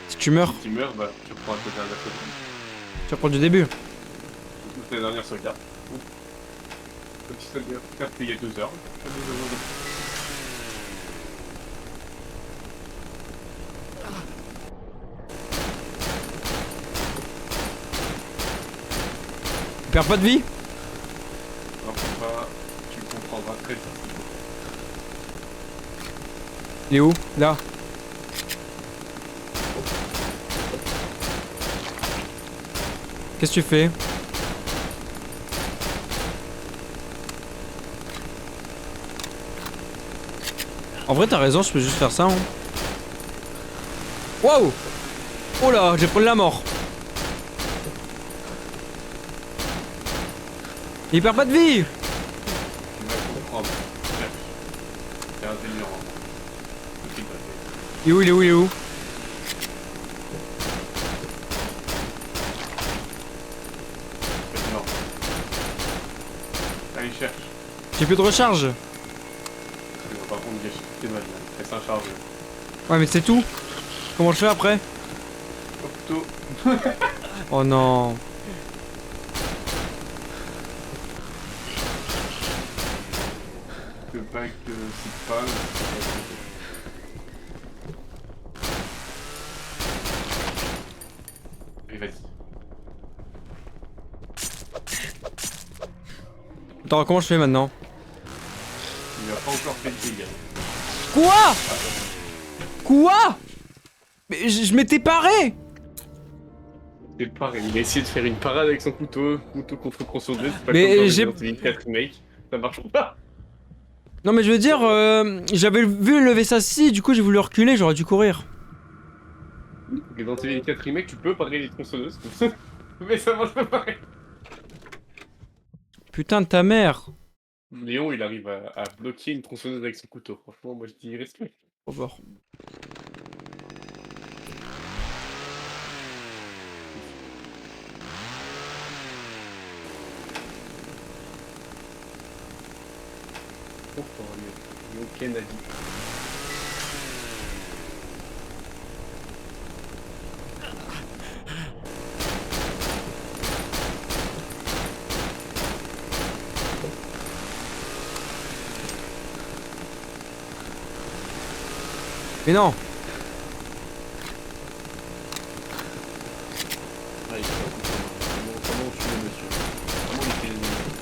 Si tu meurs, Si tu meurs, bah tu reprends ta dernière sauvegarde. tu reprends du début. Ta dernière sauvegarde. Petit soldat, faire payer 2 heures. Tu perds pas de vie? Alors, pas, tu comprendras très vite. Il est où? Là. Qu'est-ce que tu fais? En vrai, t'as raison, je peux juste faire ça. Hein. Waouh! Oh là, j'ai pris la mort. Il perd pas de vie! Tu vas comprendre. C'est intelligent. Tout est passé. Il est où? Il est où? Il est où? C'est énorme. Allez, cherche. J'ai plus de recharge. Par contre, gâcher toutes tes balles. Reste un charge. Ouais, mais c'est tout. Comment je fais après? Au couteau. Oh non. Le bac c'est pas. Allez, vas-y. Attends, comment je fais maintenant? Il a pas encore fait le dégât. Quoi? Quoi? Mais je m'étais paré! C'est pareil, il a essayé de faire une parade avec son couteau contre tronçonneuse. C'est pas Mais comme dans j'ai- Resident Evil 4 Remake. Ça marche pas. Non mais je veux dire, j'avais vu lever ça si, du coup j'ai voulu reculer, j'aurais dû courir. Resident Evil 4 Remake, tu peux parer les tronçonneuses. Mais ça marche pas pareil. Putain de ta mère. Léon, il arrive à bloquer une tronçonneuse avec son couteau. Franchement, moi je dis respect. Au revoir. Pourtant, Léon Kennedy. Mais non. Ah, il faut comment tuer le monsieur. Comment il fait les ennemis.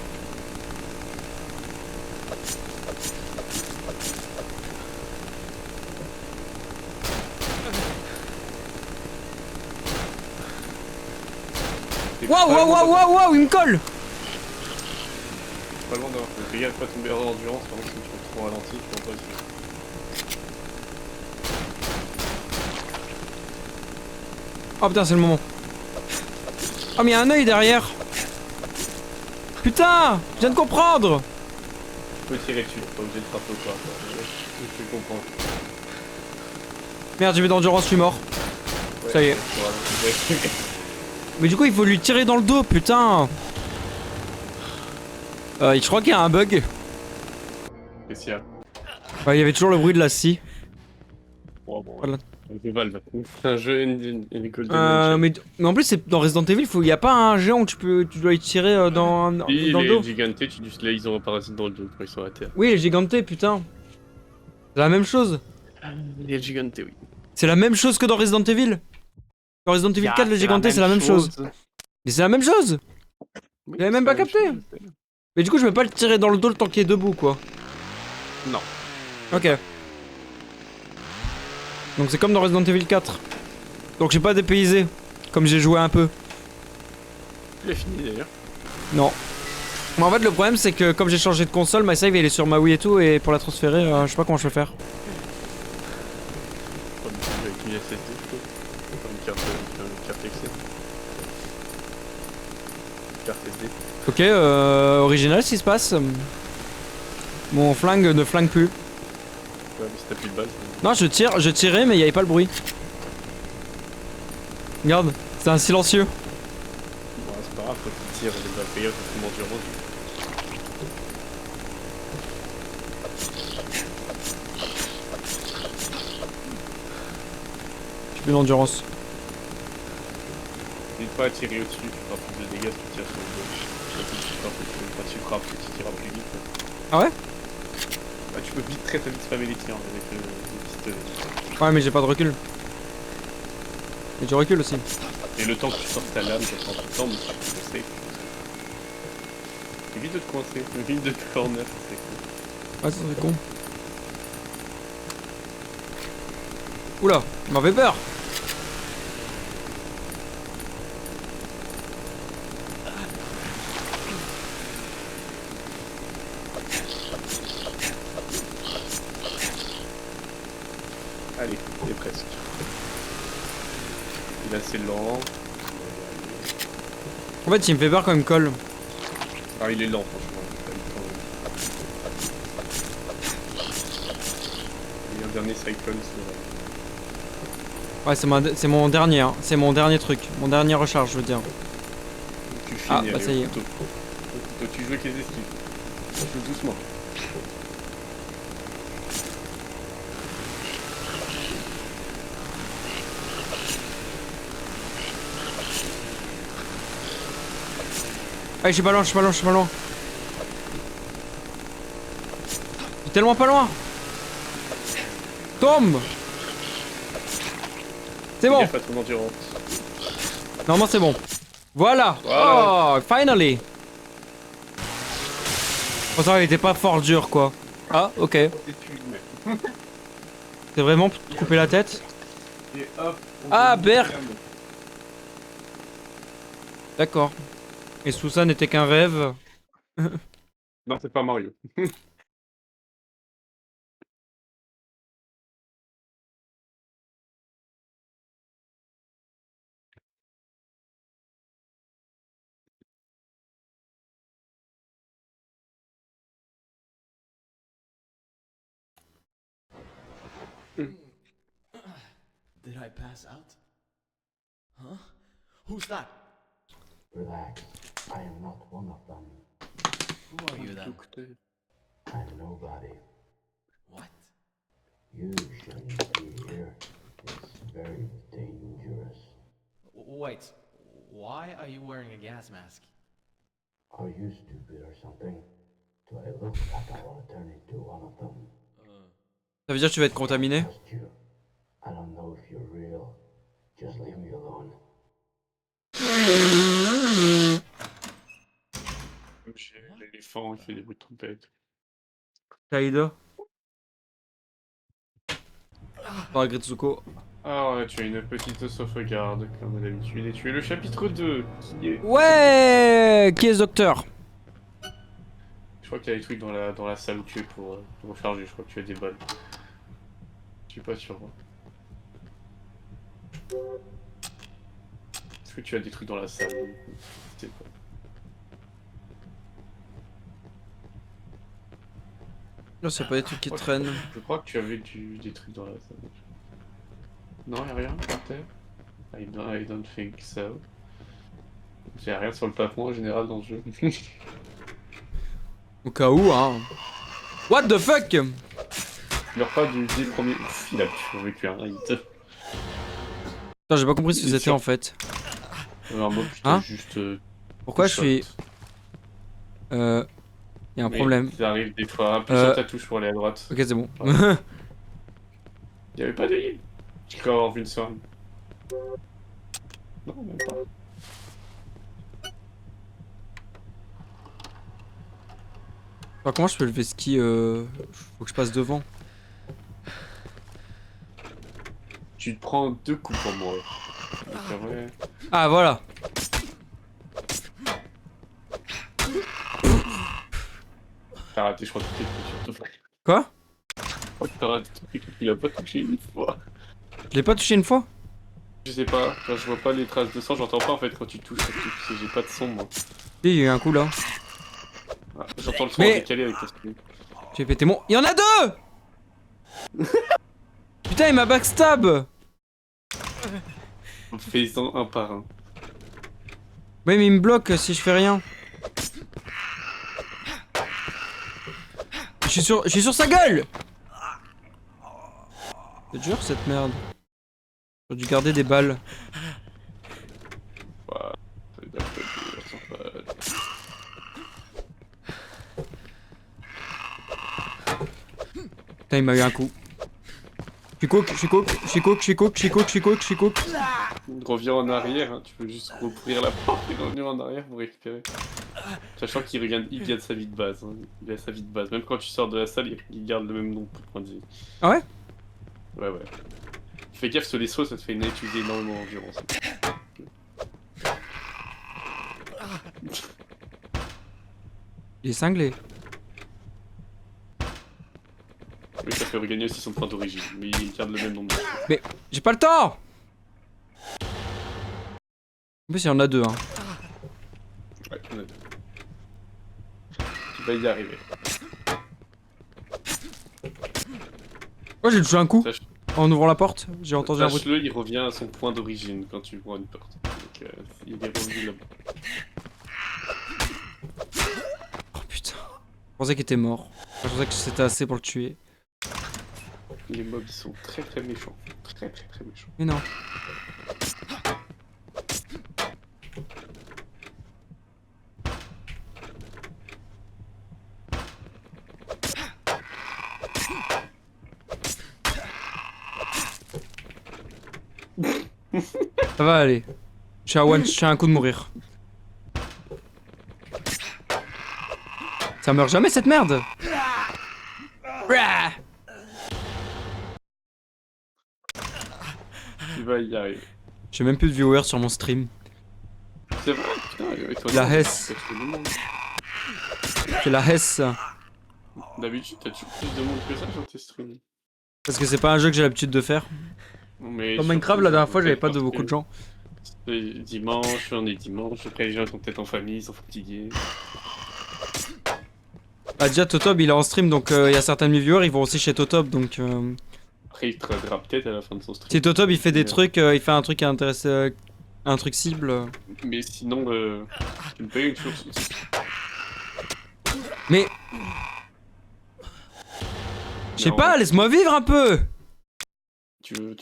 T'es Waouh, pas waouh, loin waouh, waouh, waouh, il me colle. Pas loin d'avoir fait. Fais gaffe, pas tomber en endurance, par contre, si tu vas trop ralenti, tu vas pas essayer. Oh putain, c'est le moment. Oh mais il y a un œil derrière. Putain, je viens de comprendre. Tu peux tirer dessus, pas obligé de frapper au corps. Je comprends. Merde, j'ai mis d'endurance, je suis mort. Ouais, Ça y est. ouais. Mais du coup, il faut lui tirer dans le dos, putain. Je crois qu'il y a un bug. Qu'est-ce qu'il y a? Ouais, il y avait toujours le bruit de la scie. Oh, bon, Voilà. Valve. C'est un jeu une Golden Age. Mais en plus, c'est dans Resident Evil, il y a pas un géant où tu dois y tirer dans Oui, le les dos. gigantés, là, ils ont un parasite dans le dos quand ils sont à terre. Oui, les gigantés, putain. C'est la même chose. Les gigantés, oui. C'est la même chose que dans Resident Evil. Dans Resident Evil 4, le giganté, c'est la même chose. Mais c'est la même chose. Oui, J'avais même c'est pas la même capté. chose. Mais du coup, je peux pas le tirer dans le dos le temps qu'il est debout, quoi. Non. Ok. Donc c'est comme dans Resident Evil 4. Donc j'ai pas dépaysé. Comme j'ai joué un peu. Il a fini d'ailleurs. Non. Mais en fait, le problème, c'est que comme j'ai changé de console, ma save elle est sur ma Wii et tout. Et pour la transférer, je sais pas comment je vais faire. Avec une SSD, une carte XC. Carte SD. Ok, original ce qui se passe. Mon flingue ne flingue plus. Ouais, mais si t'as plus de balles. Non, je tirais, mais il y avait pas le bruit. Regarde, c'est un silencieux. Bon, c'est pas grave, quand tu tires les balles payantes, c'est mon endurance. J'ai plus d'endurance. N'hésite pas à tirer au-dessus, tu feras plus de dégâts si tu tires sur le dos. Quand tu frappes, tu tireras plus vite. Ah ouais? Bah, tu peux vite très vite spammer les tirs avec le pistolet. Ouais, mais j'ai pas de recul. Mais du recul aussi. Et le temps que tu sortes ta lame, ça prend du temps, mais ça peut se safe. Évite de te coincer, évite de te corner, c'est cool. Ouais, ça serait con. Oula, il m'avait peur. Allez, il est presque. Il est assez lent. En fait, il me fait peur quand il me colle. Ah, il est lent, franchement. Il y a un dernier cycle sur... Ouais, c'est mon dernier, hein. C'est mon dernier truc. Mon dernier recharge, je veux dire. Tu finis, Ah, bah ça y est. Tu joues avec les esquives. Tu joues doucement. Ah, je suis pas loin, je suis pas loin, je suis pas loin. Je suis tellement pas loin. Tombe. C'est bon. Gaffe à ton endurance. Normalement, c'est bon. Voilà. Voilà. Oh, finally. Oh, ça, il était pas fort dur, quoi. Ah, ok. C'est vraiment pour te couper la tête? Et hop, Ah, Berk. D'accord. Et tout ça n'était qu'un rêve. Non, c'est pas Mario. Did I pass out? Huh? Who's that? Relax. I am not one of them. Who are you then? I'm nobody. What? You shouldn't be here. It's very dangerous. Wait, why are you wearing a gas mask? Are you stupid or something? Do I look like I want to turn into one of them? Ça veut dire que tu vas être contaminé? Trust you. I don't know if you're real. Just leave me alone. L'éléphant, il fait des bruits de trompette. Kaïda. Par Gritsuko. Ah ouais, tu as une petite sauvegarde, comme d'habitude, et tu es le chapitre 2, qui est... Ouais. Qui est ce docteur? Je crois qu'il y a des trucs dans la salle où tu es pour recharger, je crois que tu as des balles. Je suis pas sûr. Moi. Est-ce que tu as des trucs dans la salle? Je sais pas. Non, c'est pas des trucs qui traînent. Je crois que tu avais des trucs dans la salle. Non, y'a rien par terre. I don't think so. J'ai rien sur le plafond en général dans le jeu. Au cas où, hein. What the fuck? Le repas des premiers... Il a survécu à un hit. Putain, j'ai pas compris ce que Bien c'était sûr. en fait. Un mob, Hein juste... Pourquoi je suis... Y'a un problème. Ça arrive des fois. Appuie sur ta touche pour aller à droite. Ok, c'est bon. Y'avait pas de heal. J'ai quand avoir vu une soirée. Non, même pas. Alors, comment je peux lever ski faut que je passe devant. Tu te prends 2 coups pour mourir. Donc, ouais. Ah, voilà. T'as raté, je crois, toutes tes trucs surtout. Quoi? Je crois que t'as raté tous tes trucs, il a pas touché une fois. Je l'ai pas touché une fois? Je sais pas, quand je vois pas les traces de sang, j'entends pas en fait quand tu touches, parce que j'ai pas de son moi. Il y a eu un coup là. Ah, j'entends le son Mais- décalé avec ta spin. J'ai pété mon... Y'en a deux. Putain, il m'a backstab. Fais-en un par un. Ouais, mais il me bloque si je fais rien. Je suis sur sa gueule. C'est dur cette merde. J'aurais dû garder des balles. Ouais, c'est d'un peu dur, sympa. Putain, il m'a eu un coup. Je suis cook. Reviens en arrière, hein. Tu peux juste rouvrir la porte et revenir en arrière pour récupérer. Sachant qu'il regarde sa vie de base. Hein. Il a sa vie de base. Même quand tu sors de la salle, il garde le même nombre de points de vie. Ah ouais? Ouais. Fais gaffe sur les sauts, ça te fait utiliser énormément d'endurance. Il est cinglé. Oui, ça fait regagner aussi son point d'origine. Mais il garde le même nombre de points. Mais j'ai pas le temps! En plus, il y en a deux, hein. Ouais, on a deux. Tu vas y arriver. Oh, j'ai touché un coup Sache- en ouvrant la porte. J'ai entendu un bruit. Sache-le, il revient à son point d'origine quand tu vois une porte. Donc, il est revenu là-bas. Oh putain. Je pensais qu'il était mort. Je pensais que c'était assez pour le tuer. Les mobs, ils sont très méchants. Très méchants. Mais non. Ça va aller. Je suis à un coup de mourir. Ça meurt jamais cette merde. Tu vas y arriver. J'ai même plus de viewers sur mon stream. C'est vrai, putain, avec toi. La Hesse. C'est la Hesse. D'habitude, t'as toujours plus de monde que ça sur tes streams. Parce que c'est pas un jeu que j'ai l'habitude de faire. Mais Dans Minecraft, la dernière fois, j'avais pas de beaucoup de gens. C'est dimanche, on est dimanche, après les gens sont peut-être en famille, ils sont fatigués. Bah déjà Totob il est en stream donc il y a certains de mes viewers ils vont aussi chez Totob donc Après il te regardera peut-être à la fin de son stream. si Totob il fait des trucs, il fait un truc qui intéresse un truc cible. Mais sinon, tu me payes une chose. Mais je sais pas, laisse-moi vivre un peu.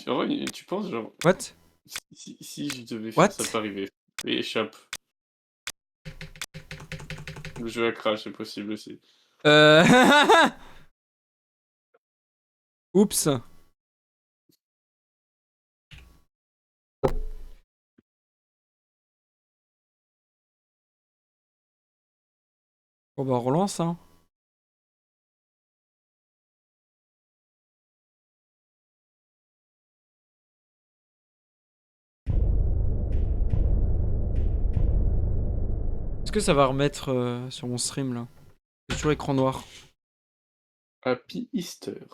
En vrai, tu penses genre What? si je devais What? faire ça peut arriver. Et échappe. Le jeu a crash, c'est possible aussi. Oups. Bon bah on relance hein. Est-ce que ça va remettre sur mon stream là? C'est toujours écran noir. Happy Easter.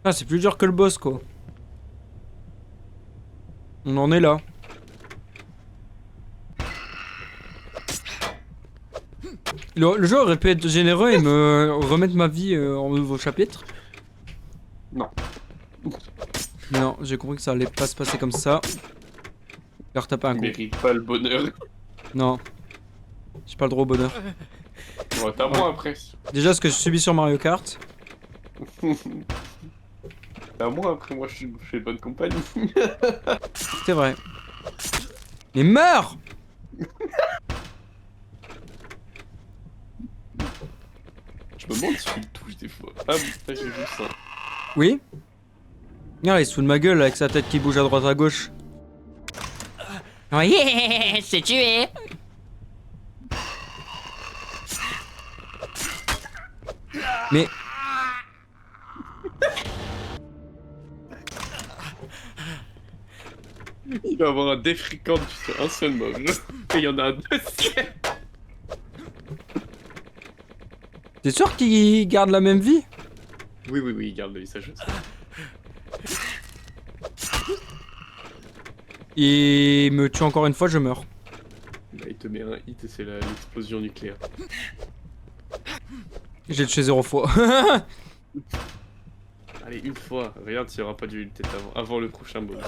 Ah c'est plus dur que le boss quoi. On en est là. Le jeu aurait pu être généreux et me remettre ma vie en nouveau chapitre. Non. Non, j'ai compris que ça allait pas se passer comme ça. Leur taper un Tu coup. mérites pas le bonheur. Non. J'ai pas le droit au bonheur. Bon, t'as moi après. Déjà ce que je subis sur Mario Kart. T'as moi après, moi je fais bonne compagnie. C'est vrai. Mais meurs! Je me demande si tu le touches des fois. Ah oui, là j'ai vu ça. Oui? Regarde, il se fout de ma gueule avec sa tête qui bouge à droite à gauche. Oui, c'est tué! Mais... Il va avoir un défriquant sur un seul mob. Et il y en a un deuxième. T'es sûr qu'il garde la même vie? Oui, garde-le, ça je sais. Il me tue encore une fois, je meurs. Bah, il te met un hit et c'est l'explosion nucléaire. J'ai tué 0 fois. Ah, Allez, une fois. Regarde s'il n'y aura pas d'huile peut-être avant le prochain boss.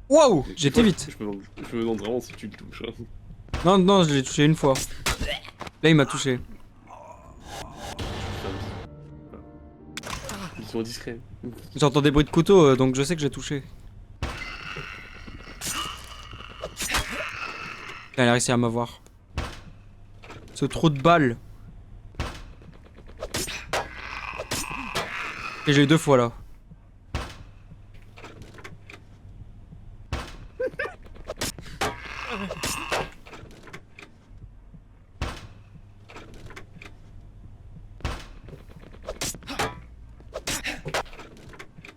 Waouh, j'étais vite. Je me demande vraiment si tu le touches. Hein. Non, non, je l'ai touché une fois. Là, il m'a touché. Ils sont discrets. J'entends des bruits de couteau, donc je sais que j'ai touché. Elle a réussi à m'avoir. Ce trou de balle. Et j'ai eu 2 fois là.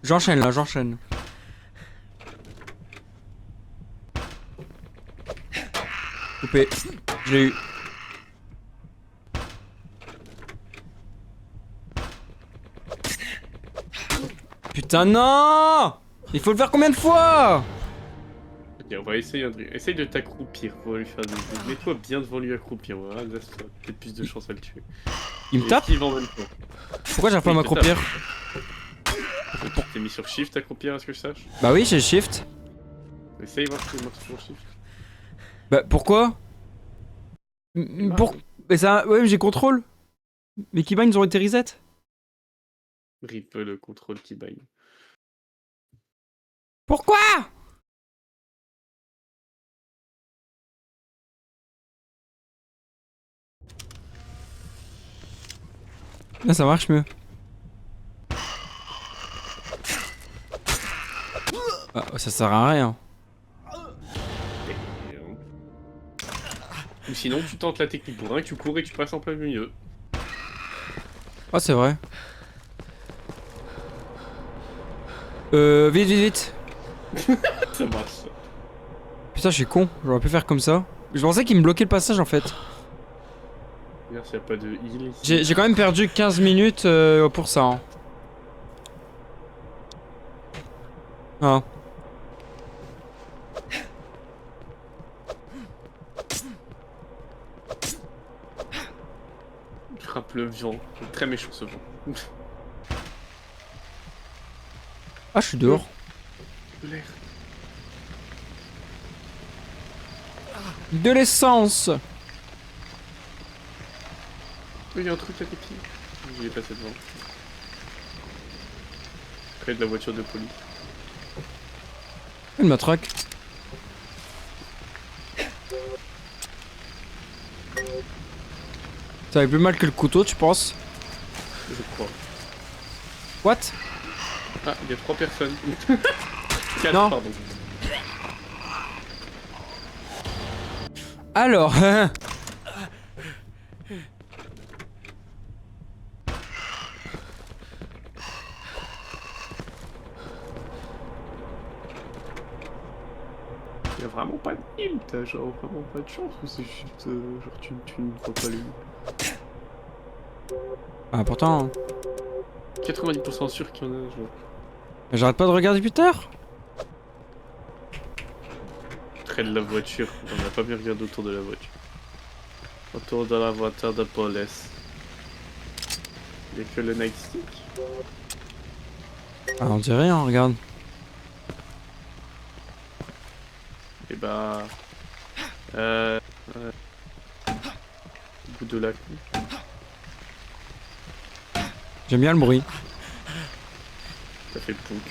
J'enchaîne là, j'enchaîne. Coupé. Je l'ai eu. Putain non! Il faut le faire combien de fois? Ok, on va essayer un truc. Essaye de t'accroupir pour lui faire des... Mets-toi bien devant lui accroupir, voilà, là ça peut-être plus de chance à le tuer. Il me tape? Esquive en même temps. Pourquoi j'arrive pas à Oui, il te m'accroupir? T'es mis sur shift accroupir, à ce que je sache? Bah oui, j'ai le shift. Essaye voir si c'est sur shift. Bah pourquoi? Pour... Mais ça... Ouais, mais j'ai contrôle. Mes keybinds ils ont été reset. Rip le contrôle qui baille. Pourquoi? Là ça marche mieux. Ah, ça sert à rien. Ou sinon tu tentes la technique pour un, tu cours et tu passes en plein milieu. Ah c'est vrai. Vite, vite, vite. Ça marche. Putain, je suis con. J'aurais pu faire comme ça. Je pensais qu'il me bloquait le passage en fait. Regarde s'il n'y a pas de heal ici. J'ai quand même perdu 15 minutes pour ça. Hein. Ah. Frappe le vent. C'est très méchant ce vent. Ah, je suis dehors. De l'air. De l'essence. Il y a un truc là, tes pieds. J'y ai passé devant. Près de la voiture de police. Une matraque. Ça avait plus mal que le couteau, tu penses? Je crois. What? Ah, il y a 3 personnes. 4, Non. pardon. Alors, Il y a vraiment pas de heal, t'as genre vraiment pas de chance ou c'est juste genre tu ne vois pas lui. ah, pourtant, 90% sûr qu'il y en a genre. j'arrête pas de regarder depuis tard. Près de la voiture, on n'a pas bien regardé autour de la voiture. Autour de la voiture de police. Il y a que le nightstick. Ah, on dirait rien, regarde. Et bah... Au bout de la coupe. J'aime bien le bruit. Ça fait punk.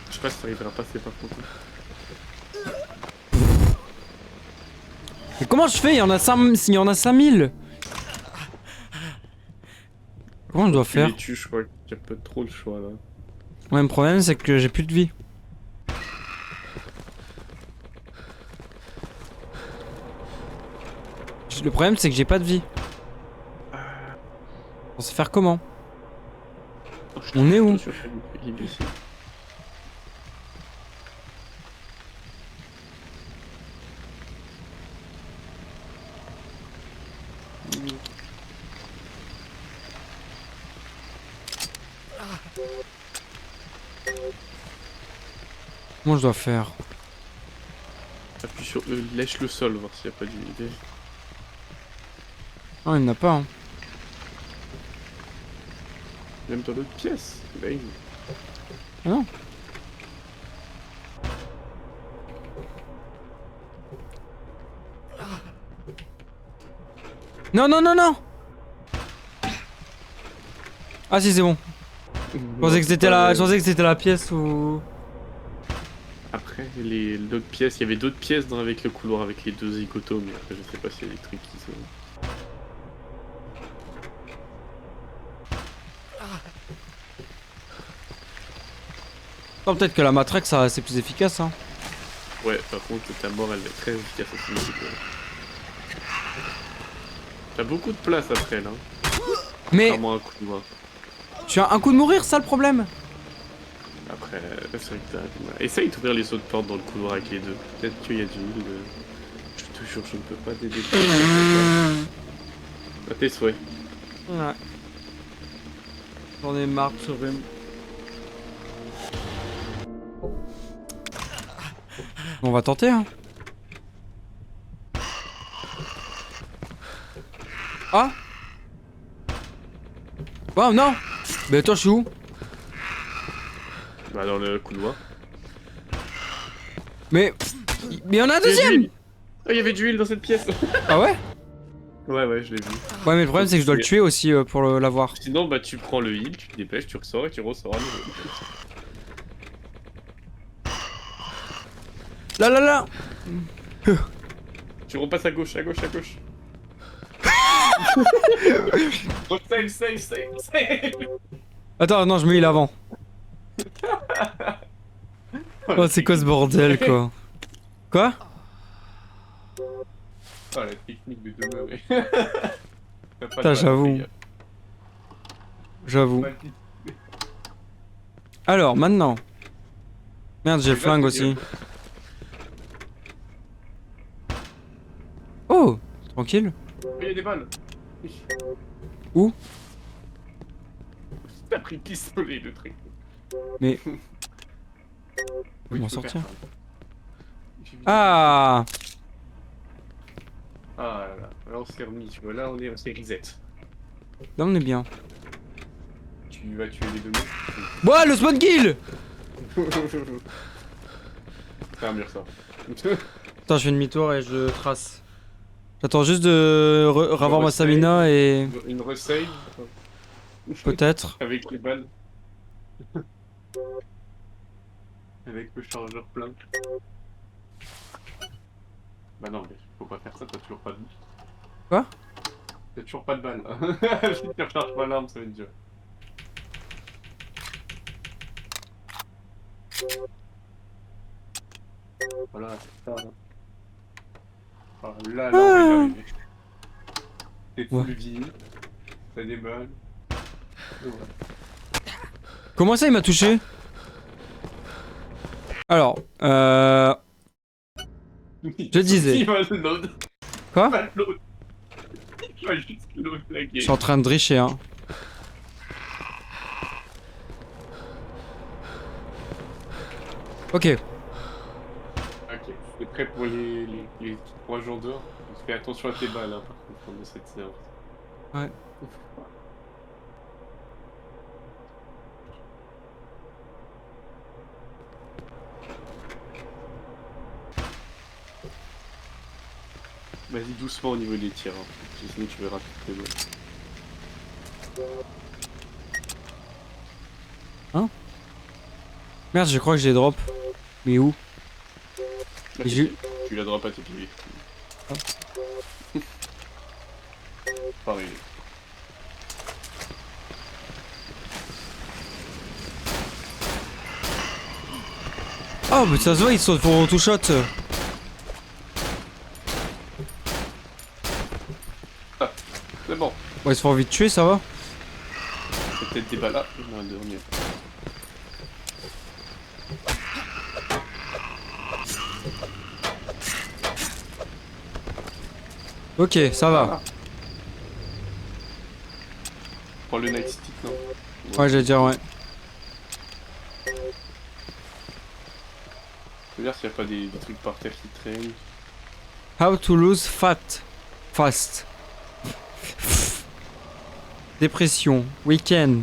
Je sais pas si t'arriveras à passer par contre. Mais comment je fais? Il y en a 5000. Comment je dois Tu faire? les tues, je crois qu'il y a pas trop le choix là. Ouais, le problème c'est que j'ai plus de vie. Le problème c'est que j'ai pas de vie. On sait faire comment? Oh, On est où? Il est blessé. Comment je dois faire? Appuie sur E, lèche le sol, voir s'il n'y a pas d'unité. Non, il n'y en a pas. Hein. Même dans l'autre pièce. Là, il... Ah non. Non, non, non, non. Ah si, c'est bon. Je pensais que c'était la pièce où... Après, l'autre pièce, il y avait d'autres pièces avec le couloir avec les deux zigotos, mais après, je sais pas s'il y a des trucs qui sont... Non, peut-être que la matraque, ça c'est plus efficace. Hein. Ouais, par contre, ta mort, elle est très efficace aussi. T'as beaucoup de place après, là. Mais Vraiment un couloir. tu as un coup de mourir, ça le problème. Après, c'est vrai que t'as... Essaye d'ouvrir les autres portes dans le couloir avec les deux. Peut-être qu'il y a du heal. Je te jure, je ne peux pas t'aider. À tes souhaits. Ouais. J'en ai marre de ce rhume. On va tenter, hein. Ah. Oh non. Mais attends, je suis où? Bah dans le couloir. Mais il y en a un deuxième. Ah, il y avait du heal dans cette pièce. Ah ouais? Ouais, je l'ai vu. Ouais, mais le problème c'est que je dois le tuer aussi pour l'avoir. Sinon, bah tu prends le heal, tu te dépêches, tu ressors et tu ressors à nouveau. Là, là, là. Tu repasses à gauche, à gauche, à gauche. Oh, save. Attends, non, je me heal avant. Oh, c'est quoi ce bordel, quoi? Quoi? Oh, la technique de demeurer. Putain, j'avoue. J'avoue. Alors, maintenant. Merde, j'ai le flingue aussi. Oh, tranquille. Il y a des balles. Où? T'as pris pistolet, le truc. Mais... Oui, m'en je peux sortir. faire ça. Ah. Ah là là, là on s'est remis, tu vois, là on s'est reset. Là, on est bien. Tu vas tuer les deux mecs. Ouah, le spawn kill. C'est un mur ça. Attends, je fais demi-tour et je trace. J'attends juste de revoir ma stamina et... Une resave. Peut-être. Avec les balles. Avec le chargeur plein. Bah non, mais faut pas faire ça, t'as toujours pas de... Quoi? T'as toujours pas de balles. Si tu recharges pas l'arme, ça va être dur. Voilà, c'est ça. Ah, là, on va y arriver. T'es full vie, t'as des balles. Ouais. Comment ça, il m'a touché? Alors, je disais. Il va le load. Quoi? Il va le load. Il va juste load la game. Je suis en train de dricher, hein. Ok. Ok, t'es prêt pour les 3 jours dehors? Fais attention à tes balles, hein, par contre, pendant cette séance. Ouais. Vas-y doucement au niveau des tirs, hein. Sinon tu verras toutes les balles. Hein? Merde, je crois que j'ai drop. Mais où? Là, Et j'ai- tu la drop à tes pieds. Pareil. Oh, mais ça se voit, ils sont pour tout shot. Ah, c'est bon. Bon, ils se font vite tuer, ça va? C'est peut-être des balles là. Non, de mieux. Ok, ça va. Prends le night stick, non? Ouais, j'allais dire, ouais. Je veux dire s'il n'y a pas des trucs par terre qui traînent. How to lose fat fast. Dépression. Week-end.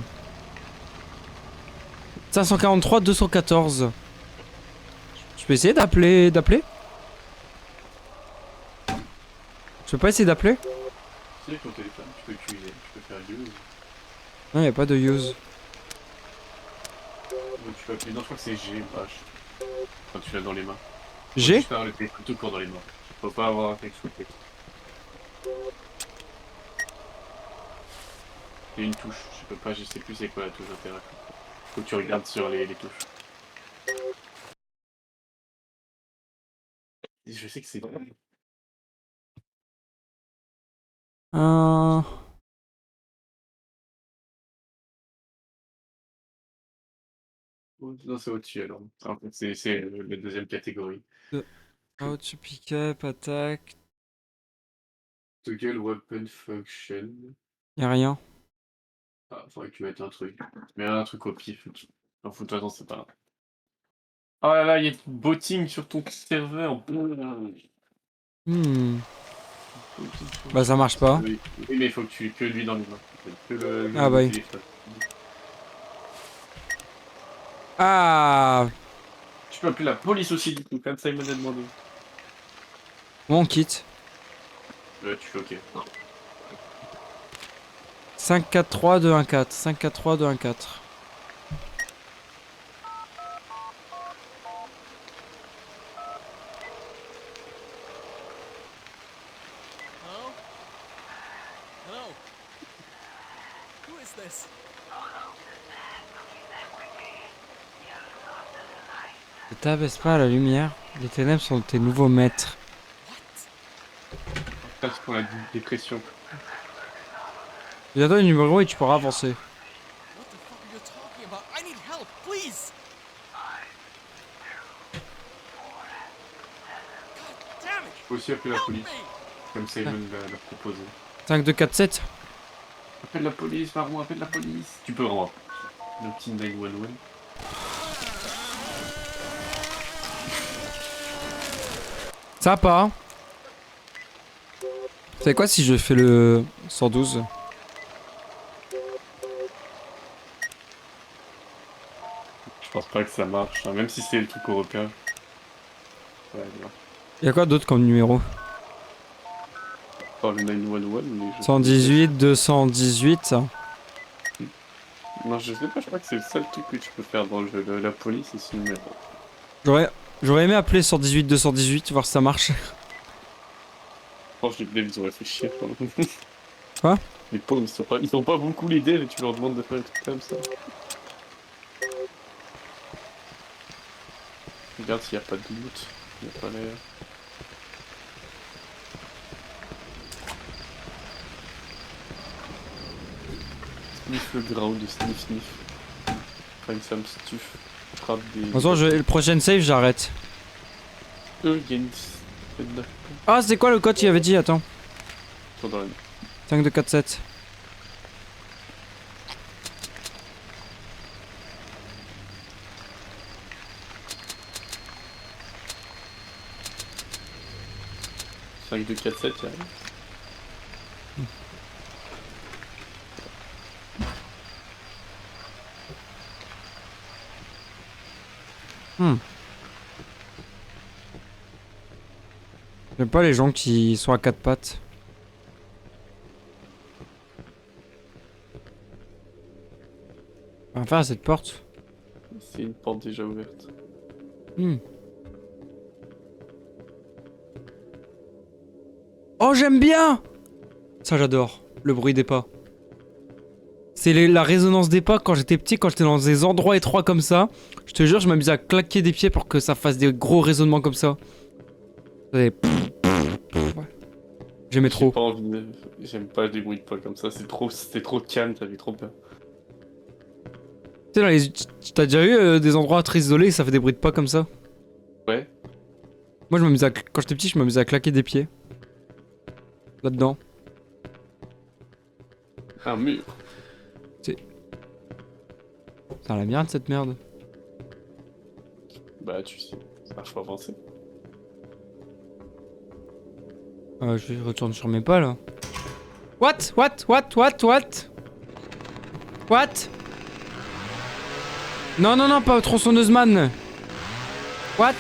543 214. Je peux essayer d'appeler. Je peux pas essayer d'appeler? Si, avec ton téléphone, tu peux utiliser, tu peux faire use. Non, y a pas de use. Ou tu peux appeler. Non, je crois que c'est G ou H. Quand tu l'as dans les mains. G? Tu peux avoir le téléphone tout court dans les mains. Faut pas avoir un texte sous le texte. Il y a une touche, je peux pas, je sais plus c'est quoi la touche d'interaction. Faut que tu regardes sur les touches. Je sais que c'est... Euh... Non, c'est au-dessus alors. En fait, c'est la deuxième catégorie. How to pick up, attack. Toggle weapon function. Y'a rien. Ah, faudrait que tu mettes un truc. Mais un truc au pif. En fout, de toute façon, c'est pas grave. Oh là là, il y a du botting sur ton serveur. Hmm. Bah ça marche pas. Oui, oui, mais il faut que tu que lui dans les mains. Que Ah bah oui. téléphone. Ah. Tu peux appeler la police aussi du coup, comme ça il m'a demandé. Bon, on quitte. Tu fais ok. 543-214. 543-214. Hello? Hello? Who is this? Ne t'abaisse pas à la lumière. Les ténèbres sont tes nouveaux maîtres. Parce qu'on a dit dépression. Je vais te donner le numéro et tu pourras avancer. What the fuck are you talking about? I need help, please! God damn it! Faut aussi appeler la Help police, me! comme Simon l'a proposé. 5247. Appelle la police, Marron, appelle la police. Tu peux vraiment. Le petit 911. Ça va pas. C'est quoi si je fais le 112? Je pense pas que ça marche, hein, même si c'est le truc européen. Ouais, non. Y'a quoi d'autre comme numéro? Par le 911, mais je... 118, 218. Non, je sais pas, je crois que c'est le seul truc que tu peux faire dans le jeu, la police et sinon... J'aurais aimé appeler 118, 218, voir si ça marche. Franchement, les devs, ils ont réfléchi. Quoi? Les pauvres, ils sont pas beaucoup les devs et tu leur demandes de faire des trucs comme ça. Regarde s'il n'y a pas de loot. Il n'y a pas l'air. Sniff le ground, sniff. Find some stuff. Frappe des... De toute façon, le prochain save, j'arrête. Against... Ah, c'est quoi le code qu'il avait dit? Attends. Ils sont dans la... 5247. « 5, 2, 4, 7, y'a rien. J'aime pas les gens qui sont à quatre pattes. On va faire à cette porte. C'est une porte déjà ouverte. Oh, j'aime bien! Ça, j'adore. Le bruit des pas. C'est la résonance des pas quand j'étais petit, quand j'étais dans des endroits étroits comme ça. Je te jure, je m'amusais à claquer des pieds pour que ça fasse des gros résonnements comme ça. Ouais. J'aimais trop. J'aime pas les bruits de pas comme ça, c'était trop calme, t'avais trop peur. Tu sais, t'as déjà eu des endroits très isolés et ça fait des bruits de pas comme ça? Ouais. Moi, quand j'étais petit, je m'amusais à claquer des pieds. Là-dedans. Un mur. C'est un labyrinthe cette merde. Bah tu sais, faut avancer. Je retourne sur mes pas là. What? Non, non, non, pas tronçonneuse man. What?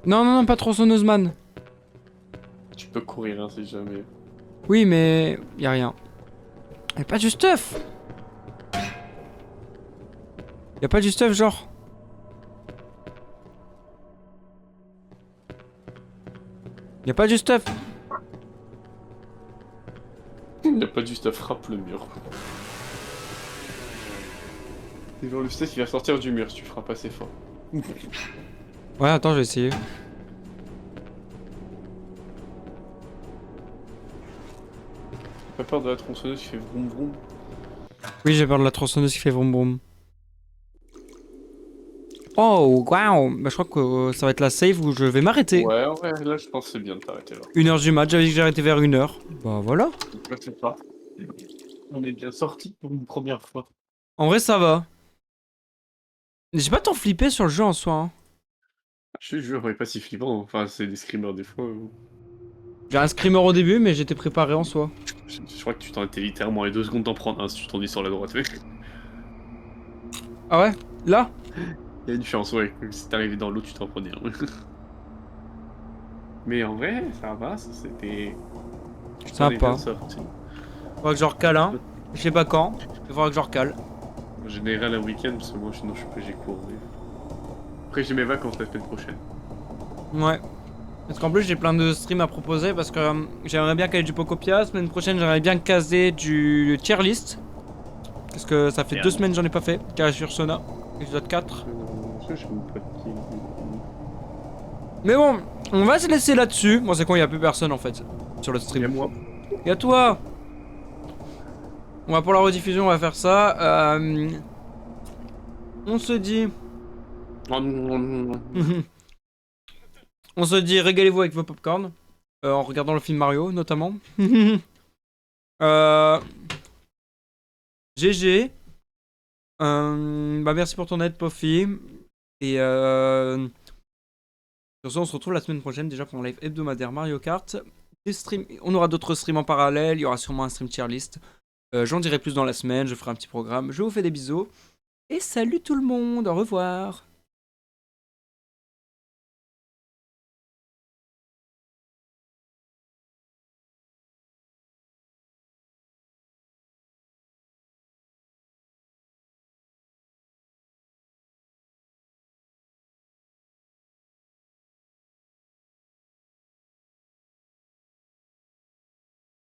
Non, non, non, pas tronçonneuse man. Tu peux courir, hein, si jamais. Oui, mais y a rien. Y'a pas du stuff. Y'a pas du stuff, genre. Y'a pas du stuff. Il n'y a pas du stuff, frappe le mur. Et genre le stuff il va sortir du mur si tu frappes assez fort. Ouais, attends, je vais essayer. T'as pas peur de la tronçonneuse qui fait vroom vroom? Oui, j'ai peur de la tronçonneuse qui fait vroom vroom. Oh, waouh. Bah, je crois que ça va être la save où je vais m'arrêter. Ouais, ouais, là je pense que c'est bien de t'arrêter là. 1h du match, j'avais dit que j'ai arrêté vers 1h. Bah voilà. Donc là c'est ça. On est bien sorti pour une première fois. En vrai, ça va. J'ai pas tant flippé sur le jeu en soi. Hein. Je te jure, on est pas si flippant. Enfin, c'est des screamers des fois. J'ai un screamer au début, mais j'étais préparé en soi. Je crois que tu t'en étais littéralement les 2 secondes d'en prendre un si tu t'en dis sur la droite. Ah ouais? Là? Il y a une chance, ouais. Si t'arrivais dans l'eau, tu t'en prenais un. Mais en vrai, ça va, ça c'était. Tu t'en es Sympa. bien sorti. Faudra que je recale un. Je sais pas quand. Il faudra que je recale. En général, un week-end, parce que moi, sinon, j'ai cours. Après, j'ai mes vacances la semaine prochaine. Ouais. Parce qu'en plus, j'ai plein de streams à proposer parce que j'aimerais bien caler du Pocopia. La semaine prochaine, j'aimerais bien caser du tier list. Parce que ça fait Merde. 2 semaines que j'en ai pas fait. Carré sur Sona. Épisode 4. Je sais pas qui. Mais bon, on va se laisser là-dessus. Moi, c'est quand il y a plus personne en fait. Sur le Il y a stream. moi. Et à toi. On va pour la rediffusion, on va faire ça. On se dit. On se dit régalez-vous avec vos popcorn. En regardant le film Mario notamment. GG. Bah merci pour ton aide Poffy. Et sur ce on se retrouve la semaine prochaine déjà pour un live hebdomadaire Mario Kart. Des streams, on aura d'autres streams en parallèle, il y aura sûrement un stream tier list. J'en dirai plus dans la semaine, je ferai un petit programme. Je vous fais des bisous. Et salut tout le monde, au revoir.